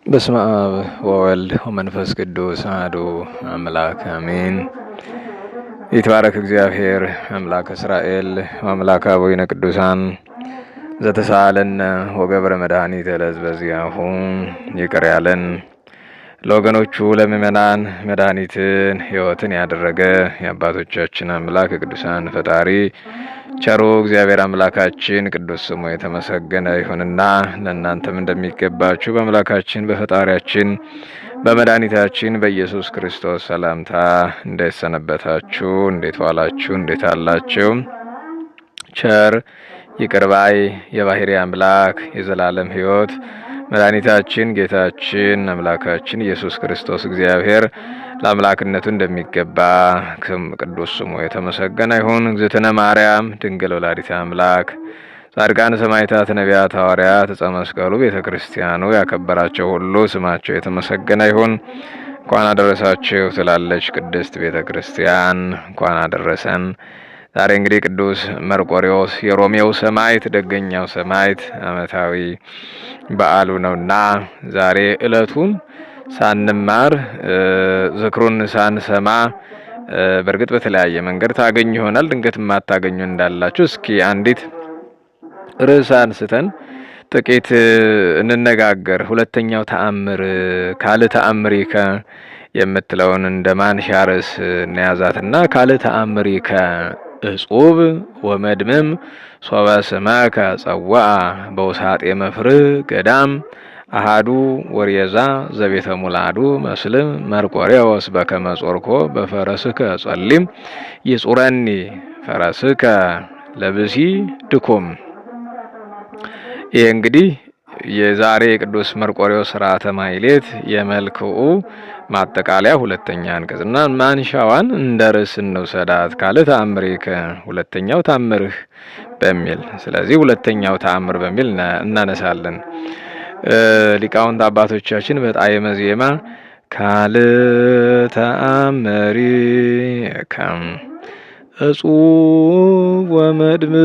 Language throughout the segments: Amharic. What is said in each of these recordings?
በስመ አብ ወወልድ ወመንፈስ ቅዱስ አሐዱ አምላክ አሜን። ይትባረክ እግዚአብሔር አምላከ እስራኤል ወአምላከ አበዊነ ቅዱሳን ዘተሳለነ ወገብረ መድኃኒተ ለሕዝበ ዚአሁ። ይቅር ያለን ለወገኖቹ ለምእመናን መድኃኒትን ሕይወትን ያደረገ የአባቶቻችን አምላክ ቅዱሳን ፈጣሪ ቸሩ እግዚአብሔር አምላካችን ቅዱስ ስሙ የተመሰገነ ይሁንና ለእናንተም እንደሚገባችሁ በአምላካችን በፈጣሪያችን በመድኃኒታችን በኢየሱስ ክርስቶስ ሰላምታ እንዴት ሰነበታችሁ? እንዴት ዋላችሁ? እንዴት አላችሁ? ቸር ይቅር ባይ የባሕርይ አምላክ የዘላለም ሕይወት መድኃኒታችን ጌታችን አምላካችን ኢየሱስ ክርስቶስ እግዚአብሔር ለአምላክነቱ እንደሚገባ ቅዱስ ስሙ የተመሰገነ ይሁን። እግዝእትነ ማርያም ድንግል ወላዲተ አምላክ፣ ጻድቃን ሰማዕታት፣ ነቢያት፣ ሐዋርያት፣ ዕፀ መስቀሉ ቤተ ክርስቲያኑ ያከበራቸው ሁሉ ስማቸው የተመሰገነ ይሁን። እንኳን አደረሳችሁ ትላለች ቅድስት ቤተ ክርስቲያን። እንኳን አደረሰን። ዛሬ እንግዲህ ቅዱስ መርቆሬዎስ የሮሜው ሰማዕት ደገኛው ሰማዕት ዓመታዊ በዓሉ ነውና ዛሬ ዕለቱን ሳንማር ዝክሩን ሳንሰማ በእርግጥ በተለያየ መንገድ ታገኙ ይሆናል። ድንገት የማታገኙ እንዳላችሁ እስኪ አንዲት ርዕስ አንስተን ጥቂት እንነጋገር። ሁለተኛው ተአምር ካልእ ተአምሪከ የምትለውን እንደ ማንሻ ርዕስ እንያዛትና ካልእ ተአምሪከ እጹብ ወመድምም ሶበ ስመከ ጸዋአ በውሳጤ መፍርህ ገዳም አሃዱ ወርየዛ ዘቤተ ሙላዱ መስልም መርቆሬዎስ በከመ ጾርኮ በፈረስከ ጸሊም ይጹረኒ ፈረስከ ለብሲ ድኩም። ይህ እንግዲህ የዛሬ የቅዱስ መርቆሬዎስ ሥርዓተ ማሕሌት የመልክዑ ማጠቃለያ ሁለተኛ አንቀጽና ማንሻዋን እንደ ርዕስ እንውሰዳት። ካልእ ተአምሪከ ሁለተኛው ተአምርህ በሚል ስለዚህ ሁለተኛው ተአምር በሚል እናነሳለን። ሊቃውንት አባቶቻችን በጣዕመ ዜማ ካልእ ተአምሪከ እጹብ ወመድምም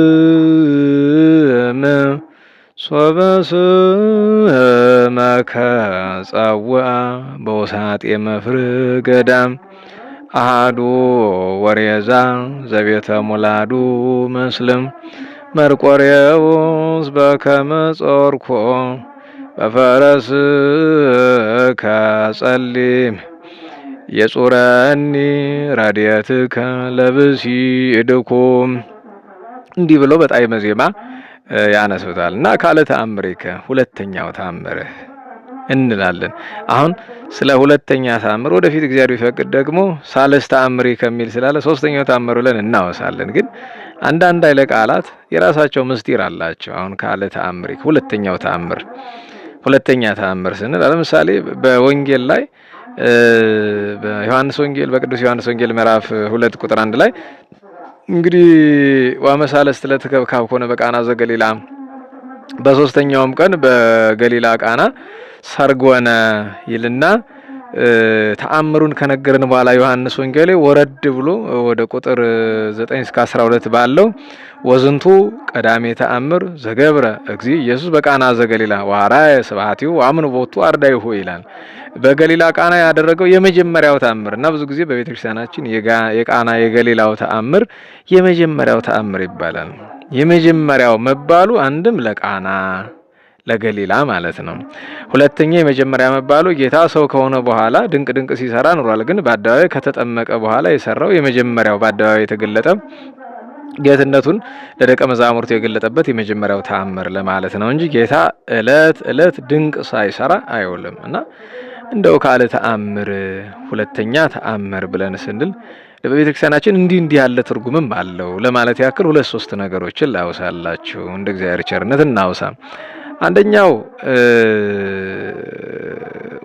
ሶበ ስመከ ጸዋአ በውሳጤ መፍርህ ገዳም አሃዱ ወርየዛ ዘቤተ ሙላዱ መስልም መርቆሬዎስ በከመ ጾርኮ በፈረስከ ጸሊም የጹረኒ ረድኤትከ ለብሲ ድኩም። እንዲህ ብሎ በጣዕመ ዜማ ያነሱታል እና ካልእ ተአምሪከ ሁለተኛው ተአምርህ እንላለን። አሁን ስለ ሁለተኛ ተአምር ወደፊት እግዚአብሔር ቢፈቅድ ደግሞ ሳልስ ተአምሪከ ከሚል ስላለ ሶስተኛው ተአምር ብለን እናወሳለን። ግን አንዳንድ ኃይለ ቃላት የራሳቸው ምስጢር አላቸው። አሁን ካልእ ተአምሪከ ሁለተኛው ተአምር ሁለተኛ ተአምር ስንል ለምሳሌ በወንጌል ላይ በዮሐንስ ወንጌል በቅዱስ ዮሐንስ ወንጌል ምዕራፍ 2 ቁጥር 1 ላይ እንግዲህ ወመሳለስት ለተከብካብ ሆነ በቃና ዘገሊላ በሶስተኛውም ቀን በገሊላ ቃና ሰርግ ሆነ ይልና ተአምሩን ከነገረን በኋላ ዮሐንስ ወንጌል ወረድ ብሎ ወደ ቁጥር 9 እስከ 12 ባለው ወዝንቱ ቀዳሜ ተአምር ዘገብረ እግዚእ ኢየሱስ በቃና ዘገሊላ ወሐራየ ስብሐቲሁ ወአምኑ ቦቱ አርዳይሁ ይላል። በገሊላ ቃና ያደረገው የመጀመሪያው ተአምር እና ብዙ ጊዜ በቤተክርስቲያናችን የቃና የገሊላው ተአምር የመጀመሪያው ተአምር ይባላል። የመጀመሪያው መባሉ አንድም ለቃና ለገሊላ ማለት ነው። ሁለተኛ የመጀመሪያ መባሉ ጌታ ሰው ከሆነ በኋላ ድንቅ ሲሰራ ኖሯል። ግን በአደባባይ ከተጠመቀ በኋላ የሰራው የመጀመሪያው በአደባባይ የተገለጠ ጌትነቱን ለደቀ መዛሙርቱ የገለጠበት የመጀመሪያው ተአምር ለማለት ነው እንጂ ጌታ ዕለት ድንቅ ሳይሰራ አይውልም። እና እንደው ካልእ ተአምር ሁለተኛ ተአምር ብለን ስንል በቤተክርስቲያናችን እንዲህ ያለ ትርጉምም አለው ለማለት ያክል 2-3 ነገሮችን ላውሳላችሁ እንደ እግዚአብሔር ቸርነት እናውሳ። አንደኛው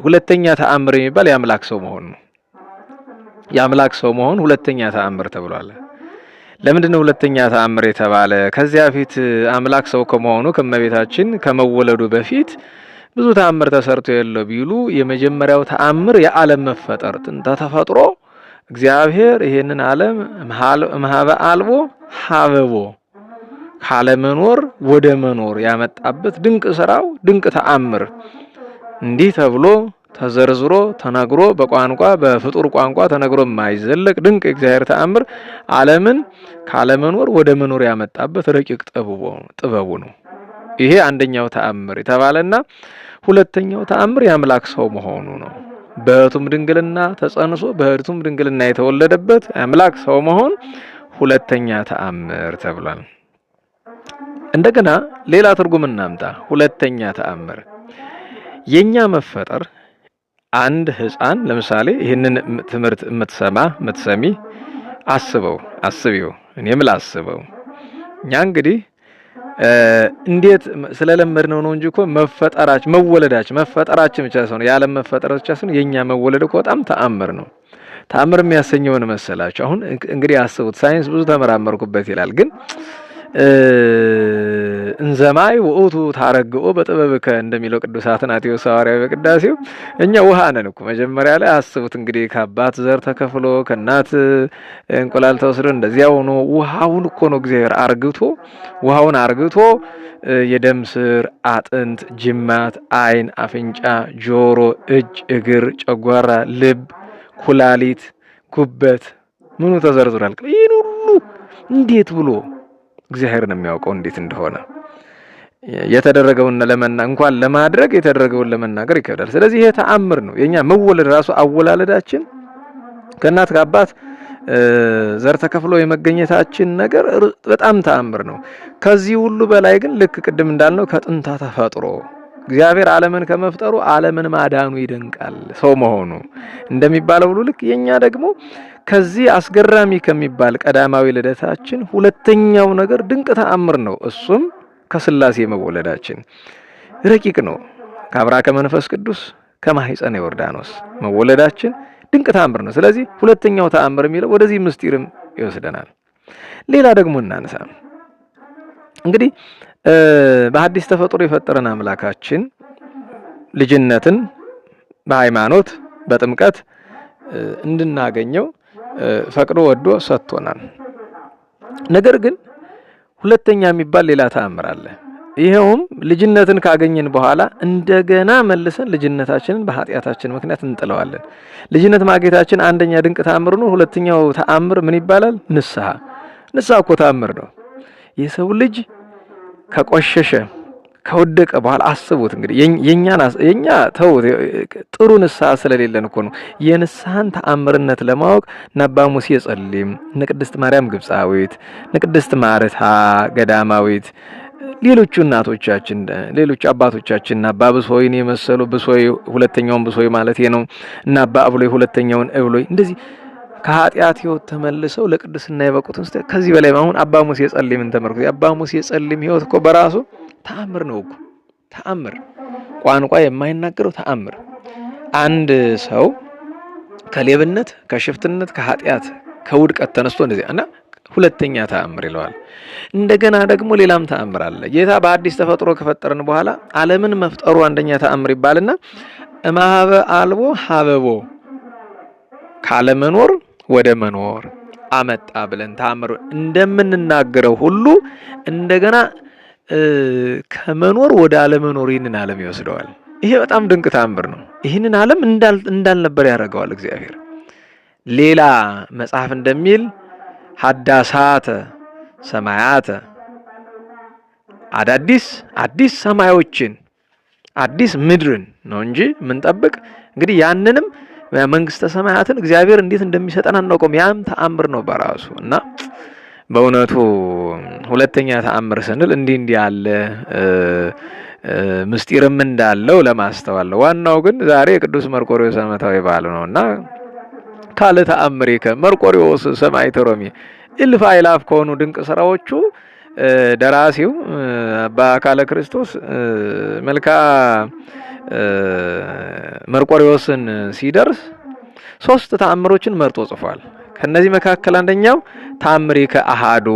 ሁለተኛ ተአምር የሚባል የአምላክ ሰው መሆን ነው። የአምላክ ሰው መሆን ሁለተኛ ተአምር ተብሏል። ለምንድነው ሁለተኛ ተአምር የተባለ? ከዚያ ፊት አምላክ ሰው ከመሆኑ ከመቤታችን ከመወለዱ በፊት ብዙ ተአምር ተሰርቶ የለው ቢሉ የመጀመሪያው ተአምር የዓለም መፈጠር ጥንተ ተፈጥሮ እግዚአብሔር ይሄንን ዓለም መሃበ አልቦ ሀበቦ ካለመኖር ወደ መኖር ያመጣበት ድንቅ ስራው ድንቅ ተአምር እንዲህ ተብሎ ተዘርዝሮ ተነግሮ በቋንቋ በፍጡር ቋንቋ ተነግሮ የማይዘለቅ ድንቅ እግዚአብሔር ተአምር ዓለምን ካለመኖር ወደ መኖር ያመጣበት ረቂቅ ጥበቡ ነው። ይሄ አንደኛው ተአምር የተባለና ሁለተኛው ተአምር የአምላክ ሰው መሆኑ ነው። በሕቱም ድንግልና ተጸንሶ በሕቱም ድንግልና የተወለደበት አምላክ ሰው መሆን ሁለተኛ ተአምር ተብሏል። እንደገና ሌላ ትርጉም እናምጣ። ሁለተኛ ተአምር የኛ መፈጠር አንድ ሕፃን ለምሳሌ ይህንን ትምህርት የምትሰሚ አስቢው እኔም ላስበው። እኛ እንግዲህ እንዴት ስለለመድነው ነው እንጂ እኮ መፈጠራችን ብቻ ነው የዓለም መፈጠር ብቻ ነው። የኛ መወለድ እኮ በጣም ተአምር ነው። ተአምር የሚያሰኘውን መሰላችሁ። አሁን እንግዲህ አስቡት፣ ሳይንስ ብዙ ተመራመርኩበት ይላል፣ ግን እንዘማይ ወኡቱ ታረግኦ በጥበብከ እንደሚለው ቅዱስ አትናቴዎስ ሐዋርያው በቅዳሴው እኛ ውሃ ነን እኮ። መጀመሪያ ላይ አስቡት እንግዲህ ከአባት ዘር ተከፍሎ ከእናት እንቁላል ተወስዶ እንደዚያ ሆኖ ውሃውን እኮ ነው እግዚአብሔር ውሃውን አርግቶ የደም ስር፣ አጥንት፣ ጅማት፣ አይን፣ አፍንጫ፣ ጆሮ፣ እጅ፣ እግር፣ ጨጓራ፣ ልብ፣ ኩላሊት፣ ጉበት ምኑ ተዘርዝሯል። ይህን ሁሉ እንዴት ብሎ እግዚአብሔር ነው የሚያውቀው እንዴት እንደሆነ። የተደረገውን እንኳን ለማድረግ የተደረገውን ለመናገር ይከብዳል። ስለዚህ ይሄ ተአምር ነው። የኛ መወለድ ራሱ አወላለዳችን ከእናት ከአባት ዘር ተከፍሎ የመገኘታችን ነገር በጣም ተአምር ነው። ከዚህ ሁሉ በላይ ግን ልክ ቅድም እንዳልነው ከጥንታ ተፈጥሮ እግዚአብሔር ዓለምን ከመፍጠሩ ዓለምን ማዳኑ ይደንቃል ሰው መሆኑ እንደሚባለው ሁሉ ልክ የኛ ደግሞ ከዚህ አስገራሚ ከሚባል ቀዳማዊ ልደታችን ሁለተኛው ነገር ድንቅ ተአምር ነው። እሱም ከሥላሴ መወለዳችን ረቂቅ ነው። ከአብራ ከመንፈስ ቅዱስ ከማኅፀነ ዮርዳኖስ መወለዳችን ድንቅ ተአምር ነው። ስለዚህ ሁለተኛው ተአምር የሚለው ወደዚህ ምስጢርም ይወስደናል። ሌላ ደግሞ እናነሳ። እንግዲህ በሐዲስ ተፈጥሮ የፈጠረን አምላካችን ልጅነትን በሃይማኖት በጥምቀት እንድናገኘው ፈቅዶ ወዶ ሰጥቶናል። ነገር ግን ሁለተኛ የሚባል ሌላ ተአምር አለ። ይሄውም ልጅነትን ካገኘን በኋላ እንደገና መልሰን ልጅነታችንን በኃጢአታችን ምክንያት እንጥለዋለን። ልጅነት ማግኘታችን አንደኛ ድንቅ ተአምር ነው። ሁለተኛው ተአምር ምን ይባላል? ንስሐ እኮ ተአምር ነው። የሰው ልጅ ከቆሸሸ ከወደቀ በኋላ አስቡት እንግዲህ የኛ ተውት፣ ጥሩ ንስሐ ስለሌለን እኮ ነው። የንስሐን ተአምርነት ለማወቅ ነአባ ሙሴ ጸሊም፣ ቅድስት ማርያም ግብፃዊት፣ ቅድስት ማርታ ገዳማዊት፣ ሌሎቹ እናቶቻችን ሌሎቹ አባቶቻችን እና አባ ብሶይን የመሰሉ ብሶይ ሁለተኛውን ብሶይ ማለት ነው እና አባ አብሎይ ሁለተኛውን እብሎይ እንደዚህ ከኃጢአት ሕይወት ተመልሰው ለቅድስና የበቁትን ከዚህ በላይ አሁን አባ ሙሴ ጸሊምን ተመርኩ። አባ ሙሴ ጸሊም ሕይወት እኮ በራሱ ተአምር ነው እኮ ተአምር፣ ቋንቋ የማይናገረው ተአምር። አንድ ሰው ከሌብነት ከሽፍትነት ከኃጢአት ከውድቀት ተነስቶ እንደዚህ እና ሁለተኛ ተአምር ይለዋል። እንደገና ደግሞ ሌላም ተአምር አለ። ጌታ በአዲስ ተፈጥሮ ከፈጠረን በኋላ ዓለምን መፍጠሩ አንደኛ ተአምር ይባልና እማሀበ አልቦ ሀበቦ ካለመኖር ወደ መኖር አመጣ ብለን ተአምር እንደምንናገረው ሁሉ እንደገና ከመኖር ወደ አለመኖር ይህንን ዓለም ይወስደዋል። ይሄ በጣም ድንቅ ተአምር ነው። ይህንን ዓለም እንዳልነበር ያደርገዋል እግዚአብሔር። ሌላ መጽሐፍ እንደሚል ሐዳሳተ ሰማያተ አዲስ ሰማዮችን አዲስ ምድርን ነው እንጂ ምንጠብቅ እንግዲህ ያንንም መንግስተ ሰማያትን እግዚአብሔር እንዴት እንደሚሰጠን አናውቀውም። ያም ተአምር ነው በራሱ እና በእውነቱ ሁለተኛ ተአምር ስንል እንዲህ ያለ ምስጢርም እንዳለው ለማስተዋል ነው። ዋናው ግን ዛሬ የቅዱስ መርቆሬዎስ ዓመታዊ በዓል ነውና ካለ ተአምሪከ መርቆሬዎስ ሰማዕተ ሮሜ እልፍ አእላፍ ከሆኑ ድንቅ ስራዎቹ ደራሲው አባ አካለ ክርስቶስ መልካ መርቆሬዎስን ሲደርስ 3 ተአምሮችን መርጦ ጽፏል። ከነዚህ መካከል አንደኛው ተአምሪከ አሃዱ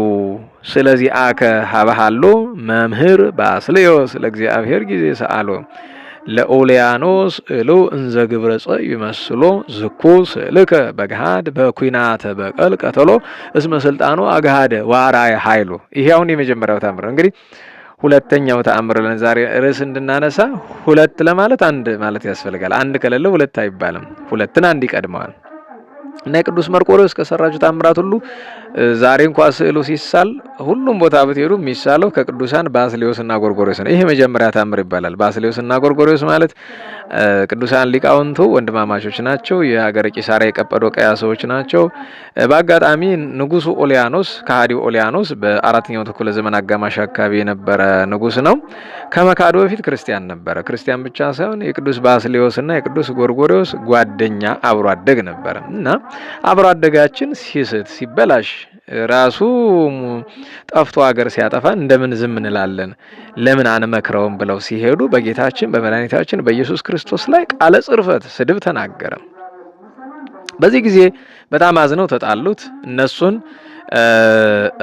ስለዚህ አከ ሀበሃሎ መምህር ባስልዮስ ለእግዚአብሔር ጊዜ ሰአሎ ለኦሊያኖስ እሉ እንዘ ግብረ ጸ ይመስሎ ዝኩ ስልከ በገሃድ በኩናተ በቀል ቀተሎ እስመ ስልጣኑ አገሃደ ዋራይ ኃይሉ። ይሄ አሁን የመጀመሪያው ተአምር እንግዲህ ሁለተኛው ተአምር ዛሬ ርዕስ እንድናነሳ ሁለት ለማለት አንድ ማለት ያስፈልጋል። አንድ ከሌለ ሁለት አይባልም። ሁለትን አንድ ይቀድመዋል። እና የቅዱስ መርቆሬዎስ ከሰራቸው ተአምራት ሁሉ ዛሬ እንኳን ስዕሉ ሲሳል ሁሉም ቦታ ብትሄዱ የሚሳለው ከቅዱሳን ባስልዮስና ጎርጎርዮስ ነው። ይሄ መጀመሪያ ተአምር ይባላል። ባስልዮስና ጎርጎርዮስ ማለት ቅዱሳን ሊቃውንቱ ወንድማማቾች ናቸው። የሀገረ ቂሳርያ የቀጰዶቅያ ሰዎች ናቸው። በአጋጣሚ ንጉሱ ኦሊያኖስ ከሃዲው ኦሊያኖስ በአራተኛው ክፍለ ዘመን አጋማሽ አካባቢ የነበረ ንጉስ ነው። ከመካዱ በፊት ክርስቲያን ነበረ። ክርስቲያን ብቻ ሳይሆን የቅዱስ ባስልዮስና የቅዱስ ጎርጎርዮስ ጓደኛ አብሮ አደግ ነበረ እና አብሮ አደጋችን ሲስት ሲበላሽ ራሱ ጠፍቶ ሀገር ሲያጠፋ እንደምን ዝም እንላለን? ለምን አንመክረውም? ብለው ሲሄዱ በጌታችን በመድኃኒታችን በኢየሱስ ክርስቶስ ላይ ቃለ ጽርፈት ስድብ ተናገረ። በዚህ ጊዜ በጣም አዝነው ተጣሉት። እነሱን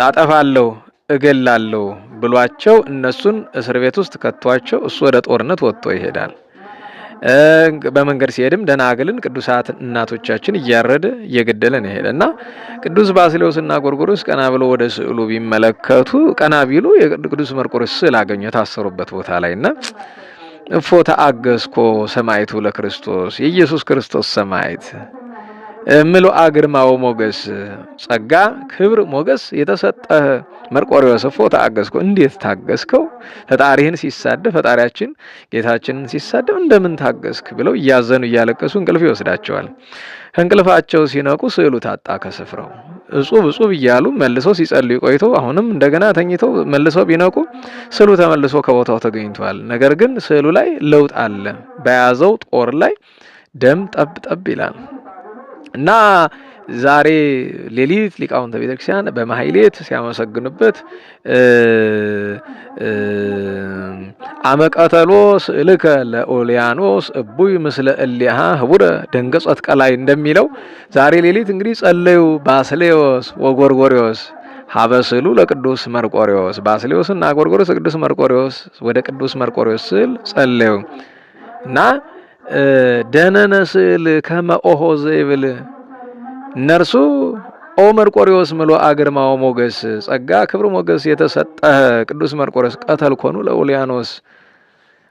አጠፋለሁ እገላለሁ ብሏቸው እነሱን እስር ቤት ውስጥ ከቷቸው እሱ ወደ ጦርነት ወጥቶ ይሄዳል። በመንገድ ሲሄድም ደናግልን ቅዱሳት እናቶቻችን እያረደ እየገደለ ነው ይሄደና ቅዱስ ባስልዮስና ጎርጎርዮስ ቀና ብሎ ወደ ስዕሉ ቢመለከቱ ቀና ቢሉ የቅዱስ መርቆሬዎስ ስዕል አገኙ የታሰሩበት ቦታ ላይና እፎ ተአገስኮ ሰማዕቱ ለክርስቶስ የኢየሱስ ክርስቶስ ሰማዕት ምሉአ ግርማ ወሞገስ ጸጋ ክብር ሞገስ የተሰጠህ መርቆሬዎስ እፎ ተአገስኮ እንዴት ታገስከው? ፈጣሪህን ሲሳደብ ፈጣሪያችን ጌታችንን ሲሳደብ እንደምን ታገስክ? ብለው እያዘኑ እያለቀሱ እንቅልፍ ይወስዳቸዋል። እንቅልፋቸው ሲነቁ ስዕሉ ታጣ ከስፍራው። እጹብ እያሉ መልሰው ሲጸልዩ ቆይተው አሁንም እንደገና ተኝተው መልሰው ቢነቁ ስዕሉ ተመልሶ ከቦታው ተገኝቷል። ነገር ግን ስዕሉ ላይ ለውጥ አለ። በያዘው ጦር ላይ ደም ጠብ ጠብ ይላል እና ዛሬ ሌሊት ሊቃውንተ ቤተክርስቲያን በማህሌት ሲያመሰግኑበት አመቀተሎ ስዕልከ ለኦሊያኖስ እቡይ ምስለ እሊሃ ህቡረ ደንገጸት ቀላይ እንደሚለው ዛሬ ሌሊት እንግዲህ ጸለዩ ባስልዮስ ወጎርጎርዮስ ሀበስሉ ለቅዱስ መርቆሬዎስ ባስልዮስና ጎርጎርዮስ ቅዱስ መርቆሬዎስ ወደ ቅዱስ መርቆሬዎስ ስዕል ጸለዩ እና ደነነ ስዕል ከመኦሆ ዘይብል እነርሱ ኦ መርቆሬዎስ ምሉአ ግርማ ወሞገስ ጸጋ ክብር ሞገስ የተሰጠህ ቅዱስ መርቆሬዎስ ቀተልኮኑ ለኦሊያኖስ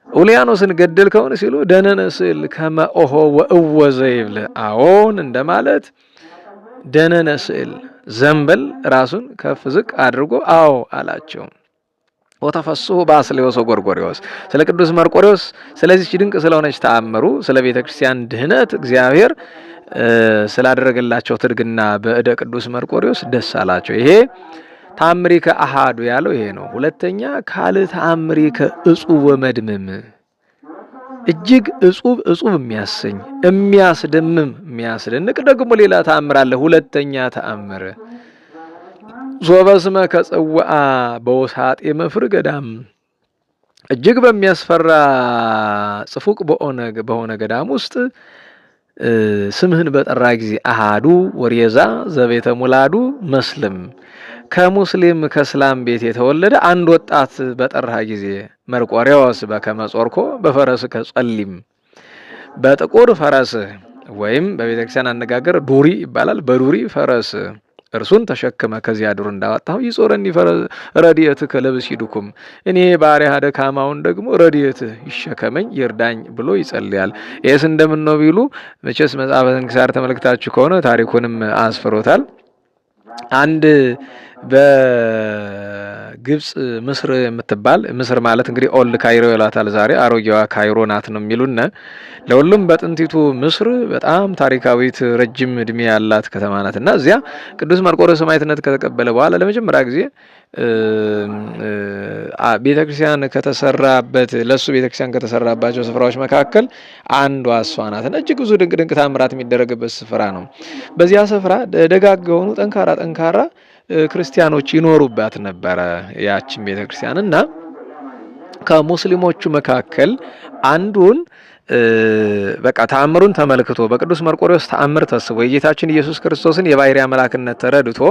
ኦሊያኖስን ገደልከውን ሲሉ ደነነ ስዕል ከመኦሆ ወእወ ዘይብል አዎን እንደማለት ደነነ ስዕል ዘንበል ራሱን ከፍ ዝቅ አድርጎ አዎ አላቸው። ወተፈስሑ ባስልዮስ ወጎርጎርዮስ ስለ ቅዱስ መርቆሬዎስ ስለዚህ ድንቅ ስለሆነች ተአምሩ ስለ ቤተ ክርስቲያን ድህነት እግዚአብሔር ስላደረገላቸው ትርግና በእደ ቅዱስ መርቆሬዎስ ደስ አላቸው። ይሄ ተአምሪከ አሃዱ ያለው ይሄ ነው። ሁለተኛ ካል ተአምሪከ እጹብ ወመድምም እጅግ እጹብ የሚያሰኝ የሚያስደምም የሚያስደንቅ ደግሞ ሌላ ተአምር አለ። ሁለተኛ ተአምር ዞበስመ ከጽዋአ በውሳጤ መፍር ገዳም እጅግ በሚያስፈራ ጽፉቅ በሆነ ገዳም ውስጥ ስምህን በጠራ ጊዜ አሃዱ ወሬዛ ዘቤተ ሙላዱ መስልም ከሙስሊም ከእስላም ቤት የተወለደ አንድ ወጣት በጠራ ጊዜ መርቆሬዎስ በከመ ጾርኮ በፈረስ ከጸሊም በጥቁር ፈረስ ወይም በቤተክርስቲያን አነጋገር ዱሪ ይባላል። በዱሪ ፈረስ እርሱን ተሸክመ ከዚያ ዱር እንዳወጣው ይጾረኒ ረድኤት ከለብሲዱኩም እኔ ባሪያ ደካማውን ደግሞ ረድኤት ይሸከመኝ ይርዳኝ ብሎ ይጸልያል። ይሄስ እንደምን ነው ቢሉ መቼስ መጽሐፈ ስንክሳር ተመልክታችሁ ከሆነ ታሪኩንም አስፍሮታል። አንድ በግብጽ ምስር የምትባል ምስር ማለት እንግዲህ ኦልድ ካይሮ ይላታል ዛሬ አሮጌዋ ካይሮ ናት ነው የሚሉና ለሁሉም በጥንቲቱ ምስር በጣም ታሪካዊት ረጅም እድሜ ያላት ከተማ ናትና እዚያ ቅዱስ መርቆሬዎስ ሰማዕትነት ከተቀበለ በኋላ ለመጀመሪያ ጊዜ ቤተክርስቲያን ከተሰራበት ለሱ ቤተክርስቲያን ከተሰራባቸው ስፍራዎች መካከል አንዷ እሷ ናትና እጅግ ብዙ ድንቅ ተአምራት የሚደረግበት ስፍራ ነው። በዚያ ስፍራ ደጋግ የሆኑ ጠንካራ ክርስቲያኖች ይኖሩባት ነበረ ያችን ቤተክርስቲያን እና ከሙስሊሞቹ መካከል አንዱን በቃ ተአምሩን ተመልክቶ በቅዱስ መርቆሬዎስ ተአምር ተስቦ የጌታችን ኢየሱስ ክርስቶስን የባሕርይ አምላክነት ተረድቶ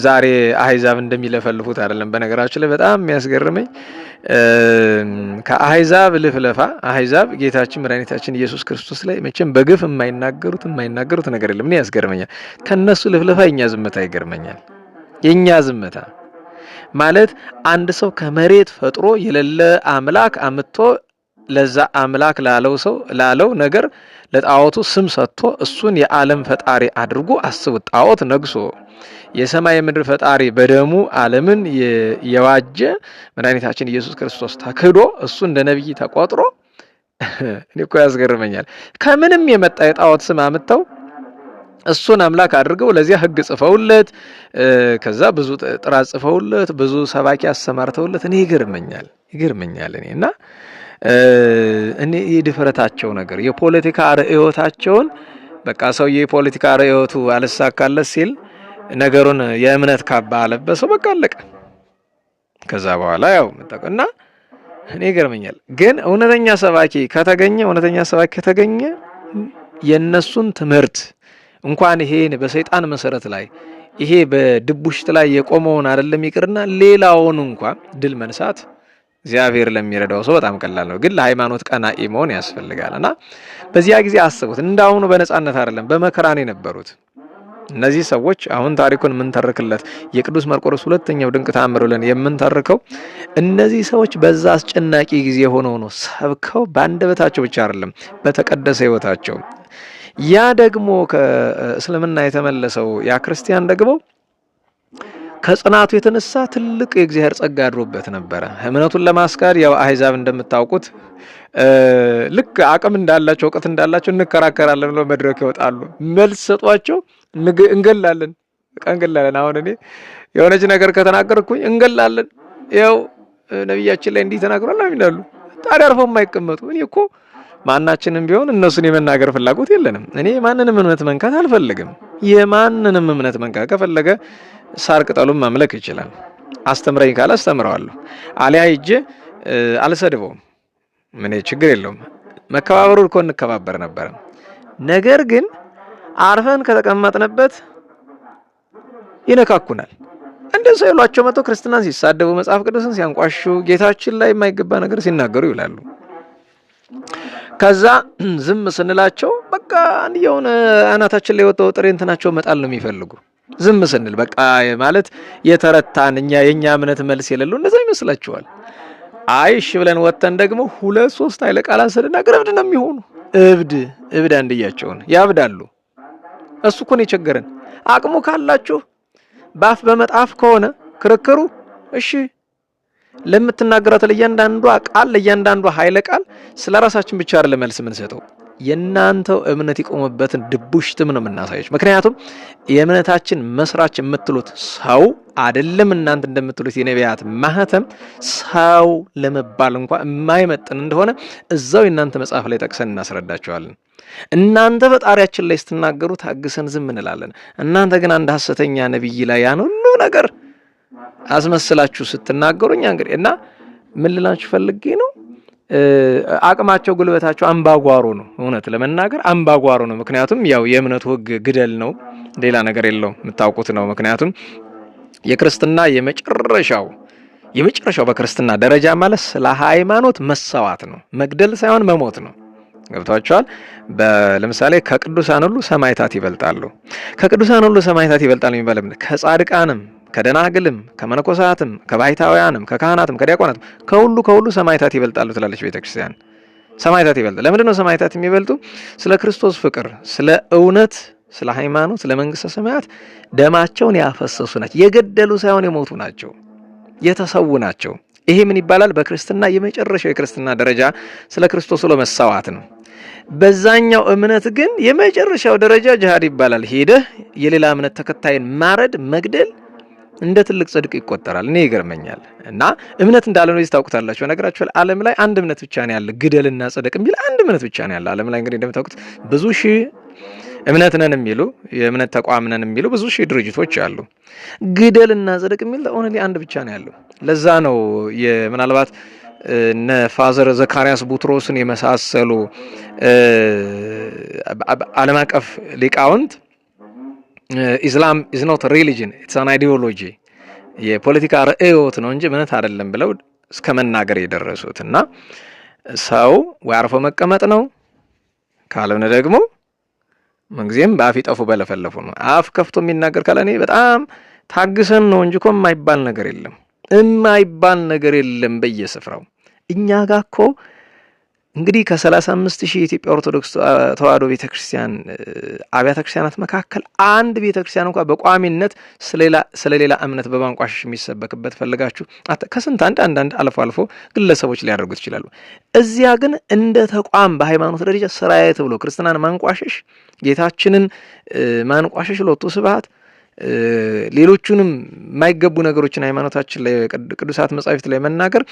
ዛሬ አህዛብ እንደሚለፈልፉት አይደለም። በነገራችን ላይ በጣም የሚያስገርመኝ ከአህዛብ ልፍለፋ አህዛብ ጌታችን መድኃኒታችን ኢየሱስ ክርስቶስ ላይ መቼም በግፍ የማይናገሩት ነገር የለም። ምን ያስገርመኛል? ከነሱ ልፍለፋ የኛ ዝምታ ይገርመኛል። የኛ ዝምታ ማለት አንድ ሰው ከመሬት ፈጥሮ የሌለ አምላክ አምጥቶ ለዛ አምላክ ላለው ነገር ለጣዖቱ ስም ሰጥቶ እሱን የዓለም ፈጣሪ አድርጎ አስቡት። ጣዖት ነግሶ የሰማይ ምድር ፈጣሪ በደሙ ዓለምን የዋጀ መድኃኒታችን ኢየሱስ ክርስቶስ ተክዶ እሱ እንደ ነብይ ተቆጥሮ እኔ እኮ ያስገርመኛል። ከምንም የመጣ የጣዖት ስም አምጥተው እሱን አምላክ አድርገው ለዚያ ሕግ ጽፈውለት ከዛ ብዙ ጥራት ጽፈውለት ብዙ ሰባኪ አሰማርተውለት እኔ ይገርመኛል እኔና እኔ የድፍረታቸው ነገር የፖለቲካ ርዕዮታቸውን በቃ ሰው የፖለቲካ ርዕዮቱ አልሳካለት ሲል ነገሩን የእምነት ካባ አለበሰው በቃ አለቀ። ከዛ በኋላ ያው መጣቀና እኔ ይገርመኛል። ግን እውነተኛ ሰባኪ ከተገኘ የነሱን ትምህርት እንኳን ይሄን በሰይጣን መሰረት ላይ ይሄ በድቡሽት ላይ የቆመውን አይደለም ይቅርና ሌላውን እንኳን ድል መንሳት እግዚአብሔር ለሚረዳው ሰው በጣም ቀላል ነው። ግን ለሃይማኖት ቀናኢ መሆን ያስፈልጋልና በዚያ ጊዜ አስቡት። እንዳሁኑ በነጻነት አይደለም በመከራ ነው የነበሩት እነዚህ ሰዎች። አሁን ታሪኩን የምንተርክለት የቅዱስ መርቆሬዎስ ሁለተኛው ድንቅ ተአምር ብለን የምንተርከው እነዚህ ሰዎች በዛ አስጨናቂ ጊዜ ሆነው ነው ሰብከው በአንደበታቸው ብቻ አይደለም በተቀደሰ ሕይወታቸው። ያ ደግሞ ከእስልምና የተመለሰው ያ ክርስቲያን ደግሞ ከጽናቱ የተነሳ ትልቅ የእግዚአብሔር ጸጋ አድሮበት ነበር። እምነቱን ለማስካድ ያው አህዛብ እንደምታውቁት ልክ አቅም እንዳላቸው እውቀት እንዳላቸው እንከራከራለን ብለው መድረክ ይወጣሉ። መልስ ሰጧቸው እንገላለን። አሁን እኔ የሆነች ነገር ከተናገርኩኝ እንገላለን፣ ያው ነብያችን ላይ እንዲህ ተናግሯል ይላሉ። ታዲያ አርፈው የማይቀመጡ እኔ እኮ ማናችንም ቢሆን እነሱን የመናገር ፍላጎት የለንም። እኔ ማንንም እምነት መንካት አልፈልግም። የማንንም እምነት መንካት ከፈለገ ሳር ቅጠሉን ማምለክ ይችላል። አስተምረኝ ካለ አስተምረዋለሁ። አሊያ ሂጄ አልሰድበውም። ምን ችግር የለውም። መከባበሩ እኮ እንከባበር ነበር። ነገር ግን አርፈን ከተቀመጥንበት ይነካኩናል። እንደዚህ ይሏቸው መጥተው ክርስትናን ሲሳደቡ መጽሐፍ ቅዱስን ሲያንቋሹ ጌታችን ላይ የማይገባ ነገር ሲናገሩ ይውላሉ። ከዛ ዝም ስንላቸው በቃ አንዲያውን አናታችን ላይ ወጣው ጥሬ እንትናቸው መጣል ነው የሚፈልጉ። ዝም ስንል በቃ ማለት የተረታን የኛ እምነት መልስ የሌለው እንደዛ ይመስላችኋል። አይሽ ብለን ወተን ደግሞ 2-3 ኃይለ ቃላት ስንናገር እብድ ነው የሚሆኑ። እብድ አንድያቸውን ያብዳሉ። እሱ እኮ ነው የቸገረን። አቅሙ ካላችሁ ባፍ በመጣፍ ከሆነ ክርክሩ እሺ ለምትናገራት ለእያንዳንዷ ቃል ለእያንዳንዷ ኃይለ ቃል ስለራሳችን ብቻ አይደለም መልስ ምን ሰጠው የናንተው እምነት ይቆምበትን ድቡሽትም ነው የምናሳየው። ምክንያቱም የእምነታችን መስራች የምትሉት ሰው አይደለም እናንተ እንደምትሉት የነቢያት ማህተም ሰው ለመባል እንኳን የማይመጥን እንደሆነ እዛው እናንተ መጽሐፍ ላይ ጠቅሰን እናስረዳቸዋለን። እናንተ ፈጣሪያችን ላይ ስትናገሩ ታግሰን ዝም እንላለን። እናንተ ግን አንድ ሐሰተኛ ነብይ ላይ ያን ሁሉ ነገር አስመስላችሁ ስትናገሩኛ እንግዲህ እና ምን ልላችሁ ፈልጌ ነው አቅማቸው ጉልበታቸው አምባጓሮ ነው። እውነት ለመናገር አምባጓሮ ነው። ምክንያቱም ያው የእምነቱ ሕግ ግደል ነው፣ ሌላ ነገር የለውም። የምታውቁት ነው። ምክንያቱም የክርስትና የመጨረሻው በክርስትና ደረጃ ማለት ስለ ሃይማኖት መሰዋት ነው፣ መግደል ሳይሆን መሞት ነው። ገብታችኋል? ለምሳሌ ከቅዱሳን ሁሉ ሰማዕታት ይበልጣሉ። ከቅዱሳን ሁሉ ሰማዕታት ይበልጣሉ የሚባለው ከጻድቃንም ከደናግልም ከመነኮሳትም ከባይታውያንም ከካህናትም ከዲያቆናትም ከሁሉ ሰማዕታት ይበልጣሉ ትላለች ቤተክርስቲያን። ሰማዕታት ይበልጣሉ። ለምንድን ነው ሰማዕታት የሚበልጡ? ስለ ክርስቶስ ፍቅር፣ ስለ እውነት፣ ስለ ሃይማኖት፣ ስለ መንግስተ ሰማያት ደማቸውን ያፈሰሱ ናቸው። የገደሉ ሳይሆን የሞቱ ናቸው፣ የተሰዉ ናቸው። ይሄ ምን ይባላል? በክርስትና የመጨረሻው የክርስትና ደረጃ ስለ ክርስቶስ ብሎ መሰዋት ነው። በዛኛው እምነት ግን የመጨረሻው ደረጃ ጂሃድ ይባላል። ሄደህ የሌላ እምነት ተከታይን ማረድ፣ መግደል እንደ ትልቅ ጽድቅ ይቆጠራል። እኔ ይገርመኛል። እና እምነት እንዳለ ነው ታውቁታላችሁ። ነገራችሁ ዓለም ላይ አንድ እምነት ብቻ ነው ያለ፣ ግደልና ጽድቅ የሚል አንድ እምነት ብቻ ነው ያለ ዓለም ላይ። እንግዲህ እንደምታውቁት ብዙ ሺህ እምነት ነን የሚሉ የእምነት ተቋም ነን የሚሉ ብዙ ሺህ ድርጅቶች አሉ። ግደልና ጽድቅ የሚል ኦንሊ አንድ ብቻ ነው ያለው። ለዛ ነው ምናልባት እነ ፋዘር ዘካርያስ ቡትሮስን የመሳሰሉ ዓለም አቀፍ ሊቃውንት ኢስላም is not a religion, it's an ideology, የፖለቲካ ርዕዮት ነው እንጂ እምነት አይደለም ብለው እስከ መናገር የደረሱት። እና ሰው ወይ አርፎ መቀመጥ ነው፣ ካልሆነ ደግሞ ምንጊዜም በአፍ ይጠፉ በለፈለፉ ነው። አፍ ከፍቶ የሚናገር ካለ እኔ በጣም ታግሰን ነው እንጂ እኮ የማይባል ነገር የለም በየስፍራው። እኛ ጋር እኮ እንግዲህ ከ35,000 የኢትዮጵያ ኦርቶዶክስ ተዋሕዶ ቤተክርስቲያን አብያተ ክርስቲያናት መካከል አንድ ቤተክርስቲያን እንኳን በቋሚነት ስለሌላ እምነት በማንቋሸሽ የሚሰበክበት ፈልጋችሁ ከስንት አንድ አልፎ ግለሰቦች ሊያደርጉት ይችላሉ። እዚያ ግን እንደ ተቋም በሃይማኖት ደረጃ ስራዬ ተብሎ ክርስትናን ማንቋሸሽ፣ ጌታችንን ማንቋሸሽ ሎቱ ስብሐት ሌሎቹንም የማይገቡ ነገሮችን ሃይማኖታችን ላይ ቅዱሳት መጻሕፍት ላይ መናገር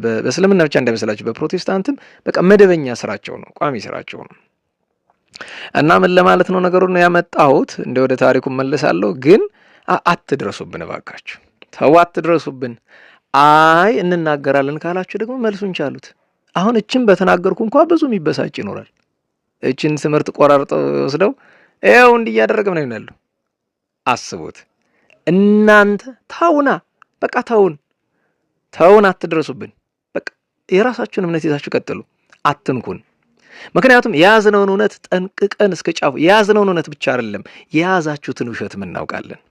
በእስልምና ብቻ እንዳይመስላችሁ በፕሮቴስታንትም በቃ መደበኛ ስራቸው ነው፣ ቋሚ ስራቸው ነው። እና ምን ለማለት ነው ነገሩን ያመጣሁት፣ እንደ ወደ ታሪኩ መልሳለሁ። ግን አትድረሱብን እባካችሁ፣ ተው አትድረሱብን። አይ እንናገራለን ካላችሁ ደግሞ መልሱን ቻሉት። አሁን እችን በተናገርኩ እንኳን ብዙ የሚበሳጭ ይኖራል። እችን ትምህርት ቆራርጠው ወስደው ይኸው እንዲያደረገ ምን ይሆናሉ? አስቡት እናንተ። ታውና በቃ ተውን፣ አትድረሱብን። በቃ የራሳችሁን እምነት ይዛችሁ ቀጥሉ፣ አትንኩን። ምክንያቱም የያዝነውን እውነት ጠንቅቀን እስከ ጫፉ የያዝነውን እውነት ብቻ አይደለም የያዛችሁትን ውሸት እናውቃለን።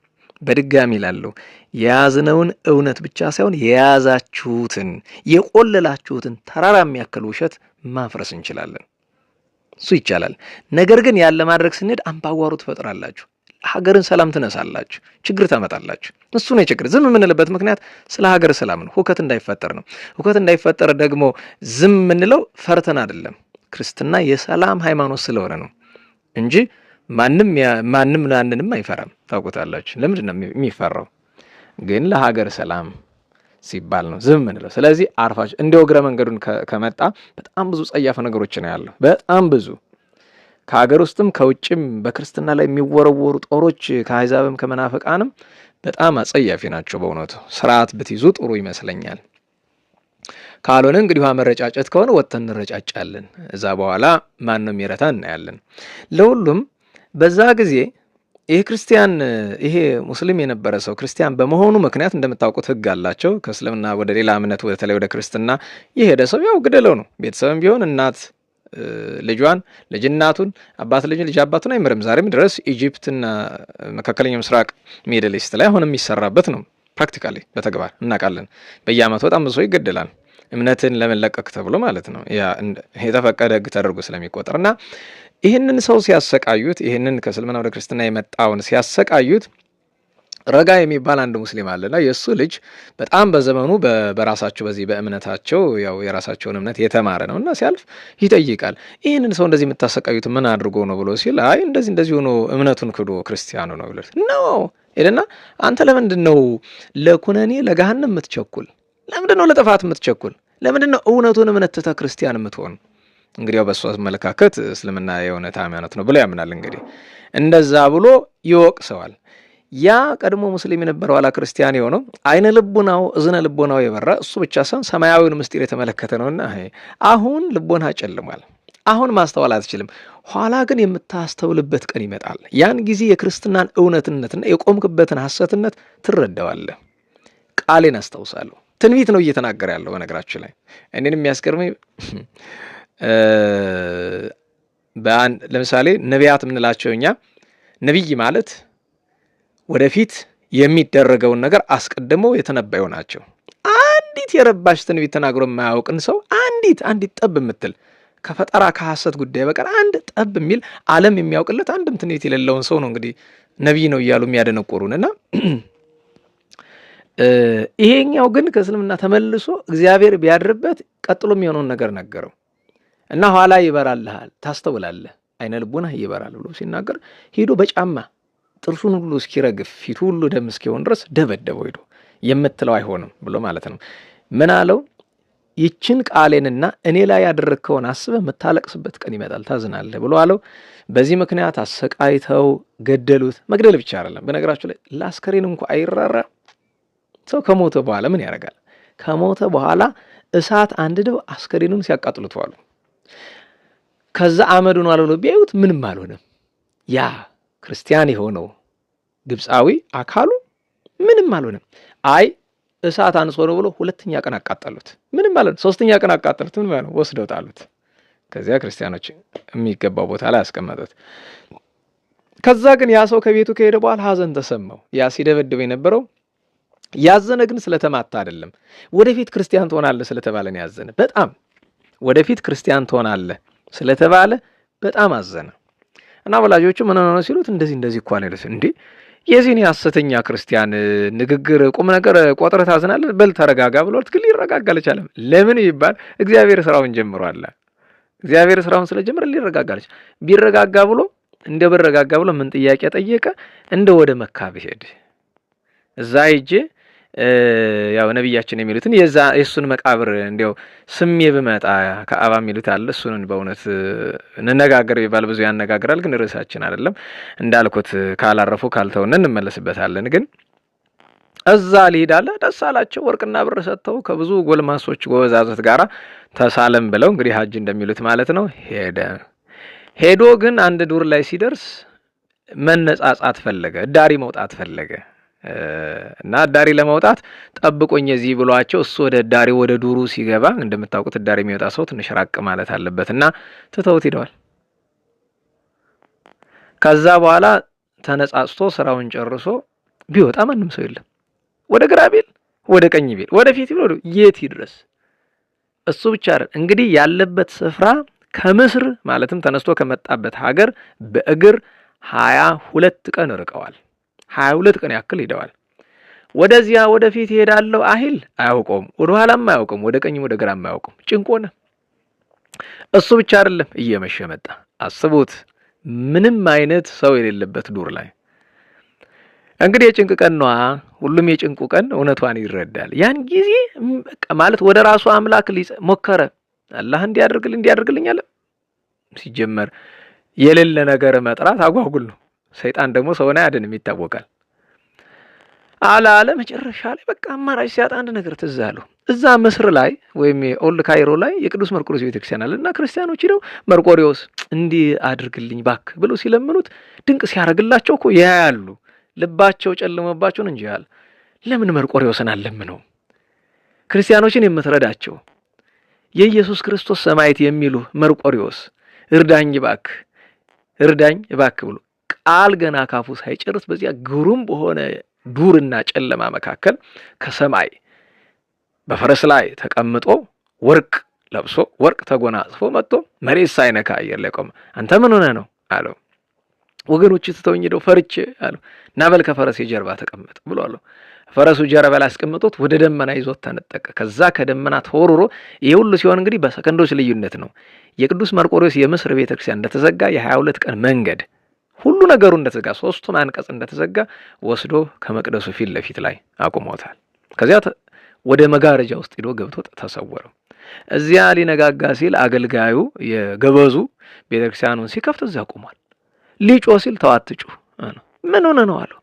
በድጋሚ ላለው የያዝነውን እውነት ብቻ ሳይሆን የያዛችሁትን የቆለላችሁትን ተራራ የሚያክል ውሸት ማፍረስ እንችላለን። እሱ ይቻላል። ነገር ግን ያለ ማድረግ ስንሄድ አምባጓሮ ትፈጥራላችሁ፣ ሀገርን ሰላም ትነሳላችሁ፣ ችግር ታመጣላችሁ። እሱ ነው ችግር። ዝም የምንልበት ምክንያት ስለ ሀገር ሰላም ነው፣ ሁከት እንዳይፈጠር ነው። ሁከት እንዳይፈጠር ደግሞ ዝም የምንለው ፈርተን አይደለም፣ ክርስትና የሰላም ሃይማኖት ስለሆነ ነው እንጂ ማንም ማንንም አይፈራም። ታውቁታላችሁ። ለምንድን ነው የሚፈራው? ግን ለሀገር ሰላም ሲባል ነው ዝም የምንለው። ስለዚህ አርፋችሁ እንደ እግረ መንገዱን ከመጣ በጣም ብዙ ጸያፍ ነገሮች ነው ያለው፣ በጣም ብዙ ከሀገር ውስጥም ከውጭም በክርስትና ላይ የሚወረወሩ ጦሮች ከአሕዛብም ከመናፍቃንም በጣም አጸያፊ ናቸው። በእውነቱ ስርዓት ብትይዙ ጥሩ ይመስለኛል። ካልሆነ እንግዲህ ውሃ መረጫጨት ከሆነ ወጥተን እንረጫጫለን። እዛ በኋላ ማን ነው የሚረታ እናያለን። ለሁሉም በዛ ጊዜ ይሄ ሙስሊም የነበረ ሰው ክርስቲያን በመሆኑ ምክንያት እንደምታውቁት ሕግ አላቸው። ከእስልምና ወደ ሌላ እምነት በተለይ ወደ ክርስትና የሄደ ሰው ያው ግደለው ነው። ቤተሰብም ቢሆን እናት ልጇን፣ ልጅ እናቱን፣ አባት ልጅ አባቱን አይምርም። ዛሬም ድረስ ኢጂፕትና መካከለኛው ምስራቅ ሚድል ኢስት ላይ አሁንም የሚሰራበት ነው። ፕራክቲካሊ በተግባር እናውቃለን። በየአመቱ በጣም ብዙ ሰው ይገደላል፣ እምነትን ለመለቀቅ ተብሎ ማለት ነው። ያ የተፈቀደ ሕግ ተደርጎ ስለሚቆጠርና ይህንን ሰው ሲያሰቃዩት፣ ይህንን ከእስልምና ወደ ክርስትና የመጣውን ሲያሰቃዩት ረጋ የሚባል አንድ ሙስሊም አለና የእሱ ልጅ በጣም በዘመኑ በራሳቸው በዚህ በእምነታቸው ያው የራሳቸውን እምነት የተማረ ነው እና ሲያልፍ ይጠይቃል። ይህንን ሰው እንደዚህ የምታሰቃዩት ምን አድርጎ ነው ብሎ ሲል አይ እንደዚህ ሆኖ እምነቱን ክዶ ክርስቲያኑ ነው ብሎ ነው ሄደና አንተ ለምንድን ነው ለኩነኔ ለገሃነም የምትቸኩል? ለምንድን ነው ለጥፋት የምትቸኩል? ለምንድን ነው እውነቱን እምነት ትተህ ክርስቲያን የምትሆን? እንግዲህ ያው በሱ አመለካከት እስልምና የእውነት ሃይማኖት ነው ብሎ ያምናል። እንግዲህ እንደዛ ብሎ ይወቅሰዋል። ያ ቀድሞ ሙስሊም የነበረው ኋላ ክርስቲያን የሆነው አይነ ልቦናው እዝነ ልቦናው የበራ እሱ ብቻ ሳይሆን ሰማያዊውን ምስጢር የተመለከተ ነውና አሁን ልቦና ጨልሟል። አሁን ማስተዋል አትችልም። ኋላ ግን የምታስተውልበት ቀን ይመጣል። ያን ጊዜ የክርስትናን እውነትነትና የቆምክበትን ሐሰትነት ትረዳዋለህ። ቃሌን አስታውሳለሁ። ትንቢት ነው እየተናገረ ያለው። በነገራችን ላይ እኔን የሚያስገርመኝ ለምሳሌ ነቢያት የምንላቸው እኛ ነቢይ ማለት ወደፊት የሚደረገውን ነገር አስቀድመው የተነበዩ ናቸው። አንዲት የረባሽ ትንቢት ተናግሮ የማያውቅን ሰው አንዲት ጠብ የምትል ከፈጠራ ከሐሰት ጉዳይ በቀር አንድ ጠብ የሚል ዓለም የሚያውቅለት አንድም ትንቢት የሌለውን ሰው ነው እንግዲህ ነቢይ ነው እያሉ የሚያደነቆሩንና ይሄኛው ግን ከእስልምና ተመልሶ እግዚአብሔር ቢያድርበት ቀጥሎ የሚሆነውን ነገር ነገረው እና ኋላ ይበራልሃል፣ ታስተውላለህ፣ አይነ ልቦናህ ይበራል ብሎ ሲናገር ሄዶ በጫማ ጥርሱን ሁሉ እስኪረግፍ ፊቱ ሁሉ ደም እስኪሆን ድረስ ደበደበው። ሄዶ የምትለው አይሆንም ብሎ ማለት ነው። ምን አለው? ይችን ቃሌንና እኔ ላይ ያደረግከውን አስበህ የምታለቅስበት ቀን ይመጣል፣ ታዝናለህ ብሎ አለው። በዚህ ምክንያት አሰቃይተው ገደሉት። መግደል ብቻ አይደለም፣ በነገራችሁ ላይ ለአስከሬን እንኳ አይራራ። ሰው ከሞተ በኋላ ምን ያደርጋል? ከሞተ በኋላ እሳት አንድደው አስከሬኑን ሲያቃጥሉት ዋሉ። ከዛ አመዱን አልሆነ ቢያዩት ምንም አልሆነም። ያ ክርስቲያን የሆነው ግብፃዊ አካሉ ምንም አልሆነም። አይ እሳት አንሶ ነው ብሎ ሁለተኛ ቀን አቃጠሉት። ምንም ማለት ሶስተኛ ቀን አቃጠሉት። ምን ማለት ወስደው ጣሉት። ከዚያ ክርስቲያኖች የሚገባው ቦታ ላይ አስቀመጡት። ከዛ ግን ያ ሰው ከቤቱ ከሄደ በኋላ ሐዘን ተሰማው። ያ ሲደበድበው የነበረው ያዘነ ግን ስለተማታ አይደለም፣ ወደፊት ክርስቲያን ትሆናለህ ስለተባለ ነው ያዘነ። በጣም ወደፊት ክርስቲያን ትሆናለህ ስለተባለ በጣም አዘነ። እና ወላጆቹ ምን ሆነ ሲሉት እንደዚህ እኮ አለ እንዴ የዚህን ሐሰተኛ ክርስቲያን ንግግር ቁም ነገር ቆጥረህ ታዝናለህ? በል ተረጋጋ ብሎት ግን ሊረጋጋ አልቻለም። ለምን ይባል እግዚአብሔር ስራውን ጀምሯል። እግዚአብሔር ስራውን ስለጀመረ ሊረጋጋ አልቻለም። ቢረጋጋ ብሎ በረጋጋ ብሎ ምን ጥያቄ ጠየቀ? ወደ መካ ብሄድ እዛ ሂጄ ያው ነብያችን የሚሉትን የሱን መቃብር እንዲያው ስሜ ብመጣ ከአባ የሚሉት አለ። እሱን በእውነት እንነጋገር ይባል ብዙ ያነጋግራል፣ ግን ርዕሳችን አይደለም። እንዳልኩት ካላረፉ ካልተውን እንመለስበታለን። ግን እዛ ሊሄድ አለ። ደስ አላቸው። ወርቅና ብር ሰጥተው ከብዙ ጎልማሶች ጎበዛዝት ጋራ ተሳለም ብለው እንግዲህ ሀጅ እንደሚሉት ማለት ነው ሄዶ ግን አንድ ዱር ላይ ሲደርስ መነጻጻት ፈለገ፣ ዳሪ መውጣት ፈለገ። እና ዳሪ ለማውጣት ጠብቆኝ እዚህ ብሏቸው እሱ ወደ ዱሩ ሲገባ እንደምታውቁት ዳሪ የሚወጣ ሰው ትንሽ ራቅ ማለት አለበትና ትተውት ሄደዋል። ከዛ በኋላ ተነጻጽቶ ስራውን ጨርሶ ቢወጣ ማንም ሰው የለም። ወደ ግራ ቢል ወደ ቀኝ ቢል ወደ ፊት ቢል የት ይድረስ? እሱ ብቻ አይደል እንግዲህ ያለበት ስፍራ ከምስር ማለትም ተነስቶ ከመጣበት ሀገር በእግር 22 ቀን ርቀዋል። 22 ቀን ያክል ሄደዋል። ወደዚያ ወደፊት ይሄዳለው አይል አያውቀውም፣ ወደ ኋላም አያውቀውም፣ ወደ ቀኝም ወደ ግራም አያውቀውም። ጭንቆነ እሱ ብቻ አይደለም እየመሸ መጣ። አስቡት፣ ምንም አይነት ሰው የሌለበት ዱር ላይ እንግዲህ የጭንቅ ቀን ነው። ሁሉም የጭንቁ ቀን እውነቷን ይረዳል። ያን ጊዜ በቃ ማለት ወደ ራሱ አምላክ ሞከረ። አላህ እንዲያደርግልኝ አለ። ሲጀመር የሌለ ነገር መጥራት አጓጉል ነው። ሰይጣን ደግሞ ሰውን አያድንም ይታወቃል። አለ መጨረሻ ላይ በቃ አማራጭ ሲያጣ አንድ ነገር ትዝ አለው። እዛ ምስር ላይ ወይም ኦልድ ካይሮ ላይ የቅዱስ መርቆሬዎስ ቤተክርስቲያን አለና ክርስቲያኖች ሄደው መርቆሬዎስ እንዲህ አድርግልኝ ባክ ብለው ሲለምኑት ድንቅ ሲያደርግላቸው እኮ ያያሉ። ልባቸው ጨለመባቸውን እንጂ ያለ ለምን መርቆሬዎስን አለምነው? ክርስቲያኖችን የምትረዳቸው የኢየሱስ ክርስቶስ ሰማዕት የሚሉ መርቆሬዎስ እርዳኝ ባክ ብሎ ቃል ገና ካፉ ሳይጨርስ በዚያ ግሩም በሆነ ዱርና ጨለማ መካከል ከሰማይ በፈረስ ላይ ተቀምጦ ወርቅ ለብሶ ወርቅ ተጎናጽፎ መጥቶ መሬት ሳይነካ አየር ላይ ቆመ። አንተ ምን ሆነ ነው አለው። ወገኖች ትተውኝ ሄደው ፈርቼ አለው። ናበል ከፈረስ ጀርባ ተቀመጥ ብሎ አለው። ፈረሱ ጀርባ ላይ አስቀምጦት ወደ ደመና ይዞት ተነጠቀ። ከዛ ከደመና ተወርሮ ይሄ ሁሉ ሲሆን እንግዲህ በሰከንዶች ልዩነት ነው የቅዱስ መርቆሬዎስ የምስር ቤተክርስቲያን እንደተዘጋ የ22 ቀን መንገድ ሁሉ ነገሩ እንደተዘጋ 3ቱም አንቀጽ እንደተዘጋ ወስዶ ከመቅደሱ ፊት ለፊት ላይ አቁሞታል። ከዚያ ወደ መጋረጃ ውስጥ ሄዶ ገብቶ ተሰወረው። እዚያ ሊነጋጋ ሲል አገልጋዩ የገበዙ ቤተክርስቲያኑን ሲከፍት እዚያ ቆሟል። ሊጮ ሲል ተዋትጩ ምን ሆነ ነው አለው።